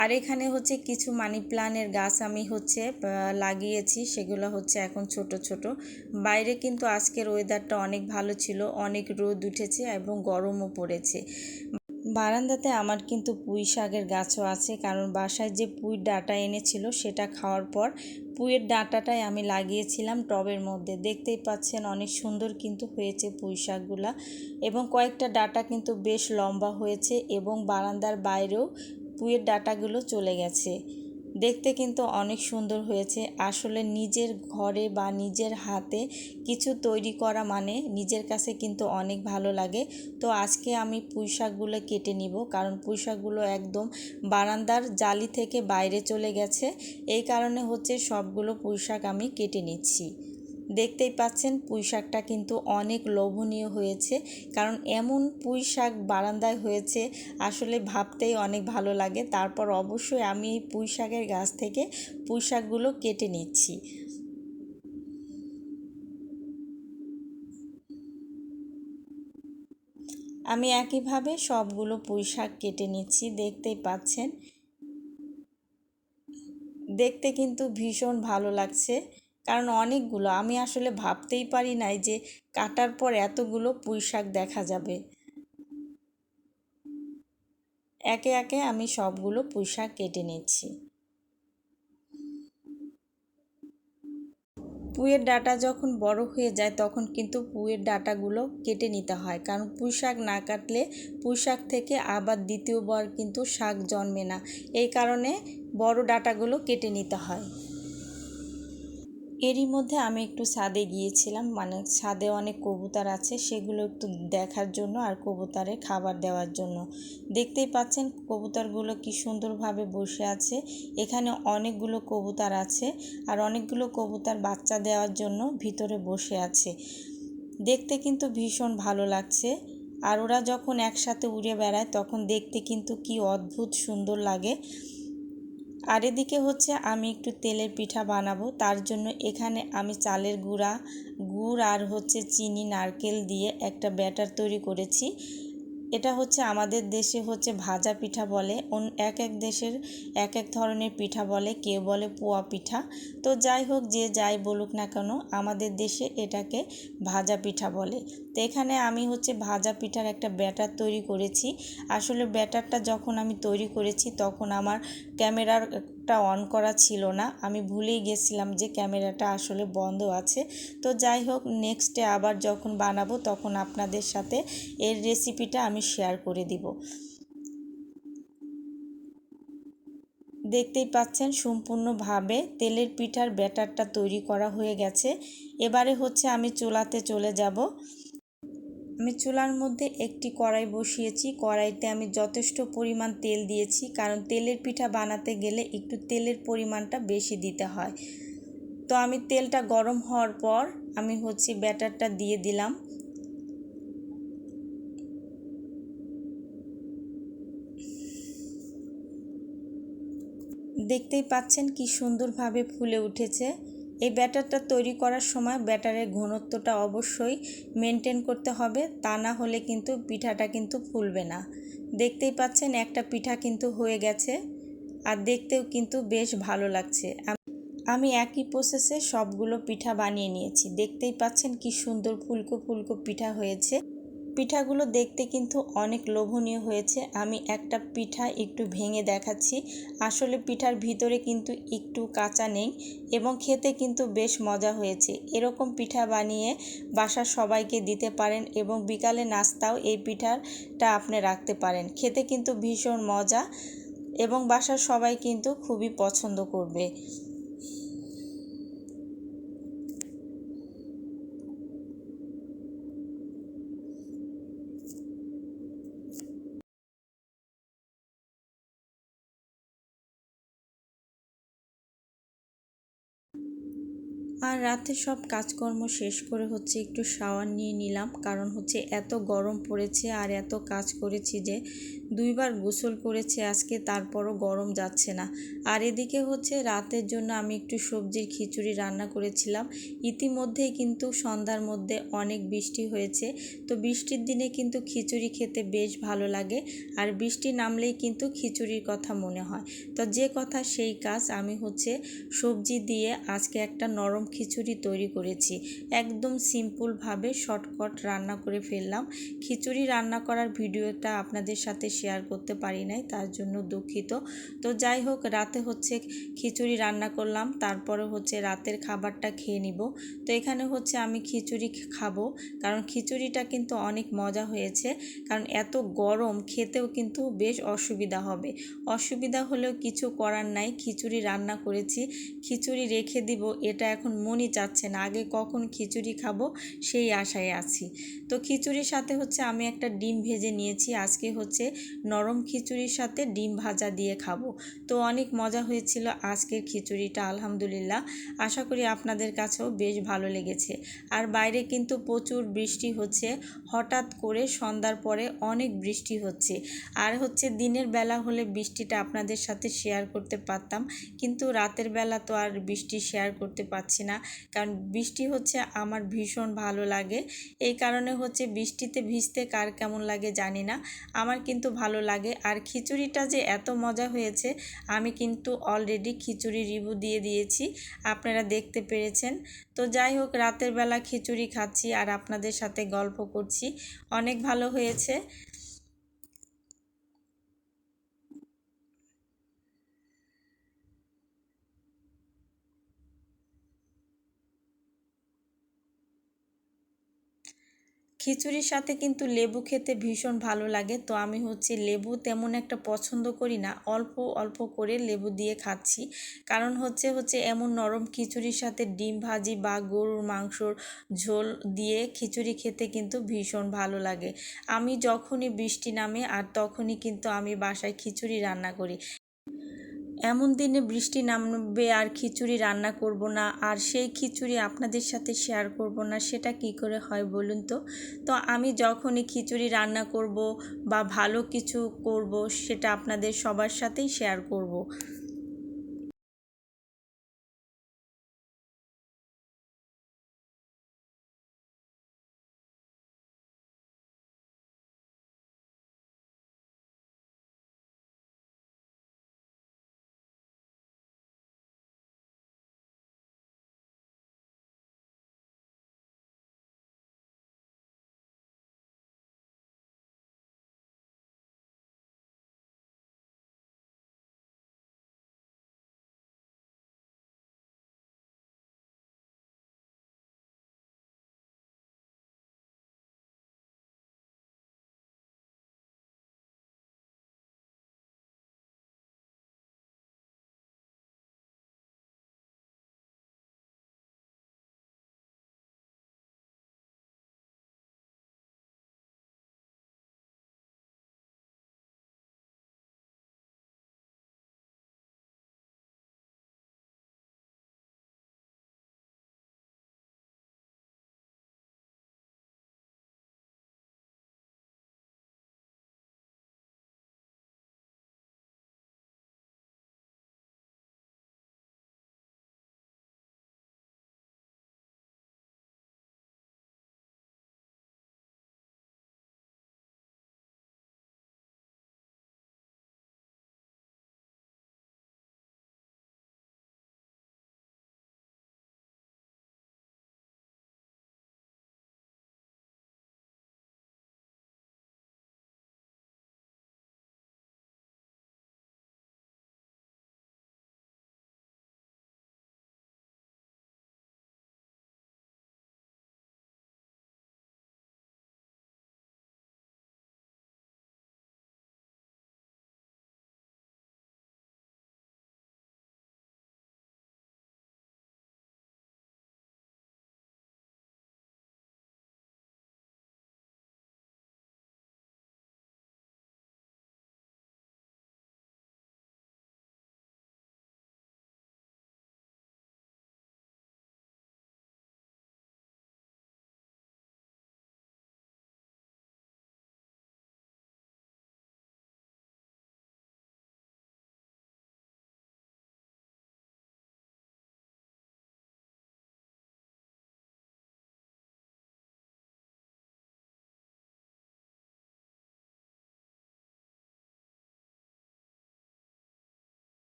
আর এখানে হচ্ছে কিছু মানি প্ল্যান্টের গাছ আমি হচ্ছে লাগিয়েছি, সেগুলো হচ্ছে এখন ছোট ছোট। বাইরে কিন্তু আজকের ওয়েদারটা অনেক ভালো ছিল, অনেক রোদ উঠেছে এবং গরমও পড়েছে। বারান্দাতে আমার কিন্তু পুঁই শাকের গাছও আছে, কারণ বাসায় যে পুঁইর ডাঁটা এনেছিল সেটা খাওয়ার পর পুঁইয়ের ডাঁটাটাই আমি লাগিয়েছিলাম টবের মধ্যে। দেখতেই পাচ্ছেন অনেক সুন্দর কিন্তু হয়েছে পুঁই শাকগুলা, এবং কয়েকটা ডাঁটা কিন্তু বেশ লম্বা হয়েছে এবং বারান্দার বাইরেও পুঁইয়ের ডাঁটাগুলো চলে গেছে। দেখতে কিন্তু অনেক সুন্দর হয়েছে। আসলে নিজের ঘরে বা নিজের হাতে কিছু তৈরি করা মানে নিজের কাছে কিন্তু অনেক ভালো লাগে। তো আজকে আমি পুঁই শাকগুলো কেটে নিব, কারণ পুঁই শাকগুলো একদম বারান্দার জালি থেকে বাইরে চলে গেছে, এই কারণে হচ্ছে সবগুলো পুঁই শাক আমি কেটে নিচ্ছি। দেখতেই পাচ্ছেন পুঁই শাকটা কিন্তু অনেক লোভনীয় হয়েছে, কারণ এমন পুঁই শাক বারান্দায় হয়েছে আসলে ভাবতেই অনেক ভালো লাগে। তারপর অবশ্যই আমি এই পুঁই শাকের গাছ থেকে পুঁই শাকগুলো কেটে নিচ্ছি। আমি একইভাবে সবগুলো পুঁই শাক কেটে নিচ্ছি, দেখতেই পাচ্ছেন। দেখতে কিন্তু ভীষণ ভালো লাগছে, কারণ অনেকগুলো, আমি আসলে ভাবতেই পারি নাই যে কাটার পর এতগুলো পুঁই শাক দেখা যাবে। একে একে আমি সবগুলো পুঁই শাক কেটে নিচ্ছি। পুঁইয়ের ডাঁটা যখন বড় হয়ে যায় তখন কিন্তু পুঁইয়ের ডাঁটাগুলো কেটে নিতে হয়, কারণ পুঁই শাক না কাটলে পুঁই শাক থেকে আবার দ্বিতীয়বার কিন্তু শাক জন্মে না, এই কারণে বড় ডাঁটাগুলো কেটে নিতে হয়। এরই মধ্যে আমি একটু ছাদে গিয়েছিলাম, মানে ছাদে অনেক কবুতর আছে সেগুলো একটু দেখার জন্য আর কবুতরের খাবার দেওয়ার জন্য। দেখতেই পাচ্ছেন কবুতরগুলো কি সুন্দরভাবে বসে আছে। এখানে অনেকগুলো কবুতর আছে আর অনেকগুলো কবুতর বাচ্চা দেওয়ার জন্য ভিতরে বসে আছে। দেখতে কিন্তু ভীষণ ভালো লাগছে। আর ওরা যখন একসাথে উড়ে বেড়ায় তখন দেখতে কিন্তু কি অদ্ভুত সুন্দর লাগে। আর এদিকে হচ্ছে আমি একটু তেলের পিঠা বানাবো, তার জন্য এখানে আমি চালের গুড় আর হচ্ছে চিনি নারকেল দিয়ে একটা ব্যাটার তৈরি করেছি। এটা হচ্ছে আমাদের দেশে হচ্ছে ভাজা পিঠা বলে, এক এক দেশের এক এক ধরনের পিঠা বলে, কেউ বলে পোয়া পিঠা। তো যাই হোক, যে যাই বলুক না কেন আমাদের দেশে এটাকে ভাজা পিঠা বলে। তো এখানে আমি হচ্ছে ভাজা পিঠার একটা ব্যাটার তৈরি করেছি। আসলে ব্যাটারটা যখন আমি তৈরি করেছি তখন আমার ক্যামেরাটা অন করা ছিল না, আমি ভুলেই গেছিলাম যে ক্যামেরাটা আসলে বন্ধ আছে। তো যাই হোক, নেক্সটে আবার যখন বানাবো তখন আপনাদের সাথে এর রেসিপিটা আমি শেয়ার করে দিব। দেখতেই পাচ্ছেন সম্পূর্ণভাবে তেলের পিঠার ব্যাটারটা তৈরি করা হয়ে গেছে। এবারে হচ্ছে আমি চুলাতে চলে যাব। আমি চুলার মধ্যে একটি কড়াই বসিয়েছি, কড়াইতে আমি যথেষ্ট পরিমাণ তেল দিয়েছি, কারণ তেলের পিঠা বানাতে গেলে একটু তেলের পরিমাণটা বেশি দিতে হয়। তো আমি তেলটা গরম হওয়ার পর আমি হচ্ছে ব্যাটারটা দিয়ে দিলাম। দেখতেই পাচ্ছেন কি সুন্দরভাবে ফুলে উঠেছে। এই ব্যাটারটা তৈরি করার সময় ব্যাটারের ঘনত্বটা অবশ্যই মেনটেন করতে হবে, তা না হলে কিন্তু পিঠাটা কিন্তু ফুলবে না। দেখতেই পাচ্ছেন একটা পিঠা কিন্তু হয়ে গেছে আর দেখতেও কিন্তু বেশ ভালো লাগছে। আমি একই প্রসেসে সবগুলো পিঠা বানিয়ে নিয়েছি। দেখতেই পাচ্ছেন কি সুন্দর ফুলকো ফুলকো পিঠা হয়েছে। পিঠাগুলো দেখতে কিন্তু অনেক লোভনীয় হয়েছে। আমি একটা পিঠা একটু ভেঙে দেখাচ্ছি। আসলে পিঠার ভিতরে কিন্তু একটু কাঁচা নেই এবং খেতে কিন্তু বেশ মজা হয়েছে। এরকম পিঠা বানিয়ে বাসার সবাইকে দিতে পারেন এবং বিকালে নাস্তাও এই পিঠাটা আপনি রাখতে পারেন। খেতে কিন্তু ভীষণ মজা এবং বাসার সবাই কিন্তু খুবই পছন্দ করবে। আর রাতে সব কাজকর্ম শেষ করে হচ্ছে একটু শাওয়ার নিয়ে নিলাম, কারণ হচ্ছে এত গরম পড়েছে আর এত কাজ করেছি যে 2বার গোসল করেছি আজকে, তারপরও গরম যাচ্ছে না। আর এদিকে হচ্ছে রাতের জন্য আমি একটু সবজির খিচুড়ি রান্না করেছিলাম। ইতিমধ্যেই কিন্তু সন্ধ্যার মধ্যে অনেক বৃষ্টি হয়েছে, তো বৃষ্টির দিনে কিন্তু খিচুড়ি খেতে বেশ ভালো লাগে। আর বৃষ্টি নামলেই কিন্তু খিচুড়ির কথা মনে হয়। তো যে কথা সেই কাজ, আমি হচ্ছে সবজি দিয়ে আজকে একটা নরম খিচুড়ি তৈরি করেছি। একদম সিম্পলভাবে শর্টকাট রান্না করে ফেললাম। খিচুড়ি রান্না করার ভিডিওটা আপনাদের সাথে শেয়ার করতে পারি নাই, তার জন্য দুঃখিত। তো যাই হোক, রাতে হচ্ছে খিচুড়ি রান্না করলাম, তারপরে হচ্ছে রাতের খাবারটা খেয়ে নিব। তো এখানে হচ্ছে আমি খিচুড়ি খাবো, কারণ খিচুড়িটা কিন্তু অনেক মজা হয়েছে। কারণ এত গরম খেতেও কিন্তু বেশ অসুবিধা হবে। অসুবিধা হলেও কিছু করার নাই, খিচুড়ি রান্না করেছি, খিচুড়ি রেখে দিব এটা এখন মনই চাচ্ছে না। আগে কখন খিচুড়ি খাবো সেই আশায় আছি। তো খিচুড়ির সাথে হচ্ছে আমি একটা ডিম ভেজে নিয়েছি। আজকে হচ্ছে নরম খিচুড়ির সাথে ডিম ভাজা দিয়ে খাবো। তো অনেক মজা হয়েছিল আজকের খিচুড়িটা, আলহামদুলিল্লাহ। আশা করি আপনাদের কাছেও বেশ ভালো লেগেছে। আর বাইরে কিন্তু প্রচুর বৃষ্টি হচ্ছে, হঠাৎ করে সন্ধ্যার পরে অনেক বৃষ্টি হচ্ছে। আর হচ্ছে দিনের বেলা হলে বৃষ্টিটা আপনাদের সাথে শেয়ার করতে পারতাম, কিন্তু রাতের বেলা তো আর বৃষ্টি শেয়ার করতে পারছি না, কারণ বৃষ্টি হচ্ছে আমার ভীষণ ভালো লাগে। এই কারণে হচ্ছে বৃষ্টিতে ভিজতে কার কেমন লাগে জানি না, আমার কিন্তু ভালো লাগে। আর খিচুড়িটা যে এত মজা হয়েছে, আমি কিন্তু অলরেডি খিচুড়ি রিভিউ দিয়ে দিয়েছি, আপনারা দেখতে পেরেছেন। তো যাই হোক, রাতের বেলা খিচুড়ি খাচ্ছি আর আপনাদের সাথে গল্প করছি, অনেক ভালো হয়েছে। খিচুড়ির সাথে কিন্তু লেবু খেতে ভীষণ ভালো লাগে। তো আমি লেবু তেমন একটা পছন্দ করি না, অল্প অল্প করে লেবু দিয়ে খাচ্ছি। কারণ এমন নরম খিচুড়ির সাথে ডিম ভাজি বা গরুর মাংসর ঝোল দিয়ে খিচুড়ি খেতে কিন্তু ভীষণ ভালো লাগে। আমি যখনই বৃষ্টি নামে আর তখনই কিন্তু আমি বাসায় খিচুড়ি রান্না করি। এমন দিনে বৃষ্টি নামবে আর খিচুড়ি রান্না করব না, আর সেই খিচুড়ি আপনাদের সাথে শেয়ার করব না, সেটা কি করে হয় বলুন তো? তো আমি যখনই খিচুড়ি রান্না করব বা ভালো কিছু করব, সেটা আপনাদের সবার সাথেই শেয়ার করব।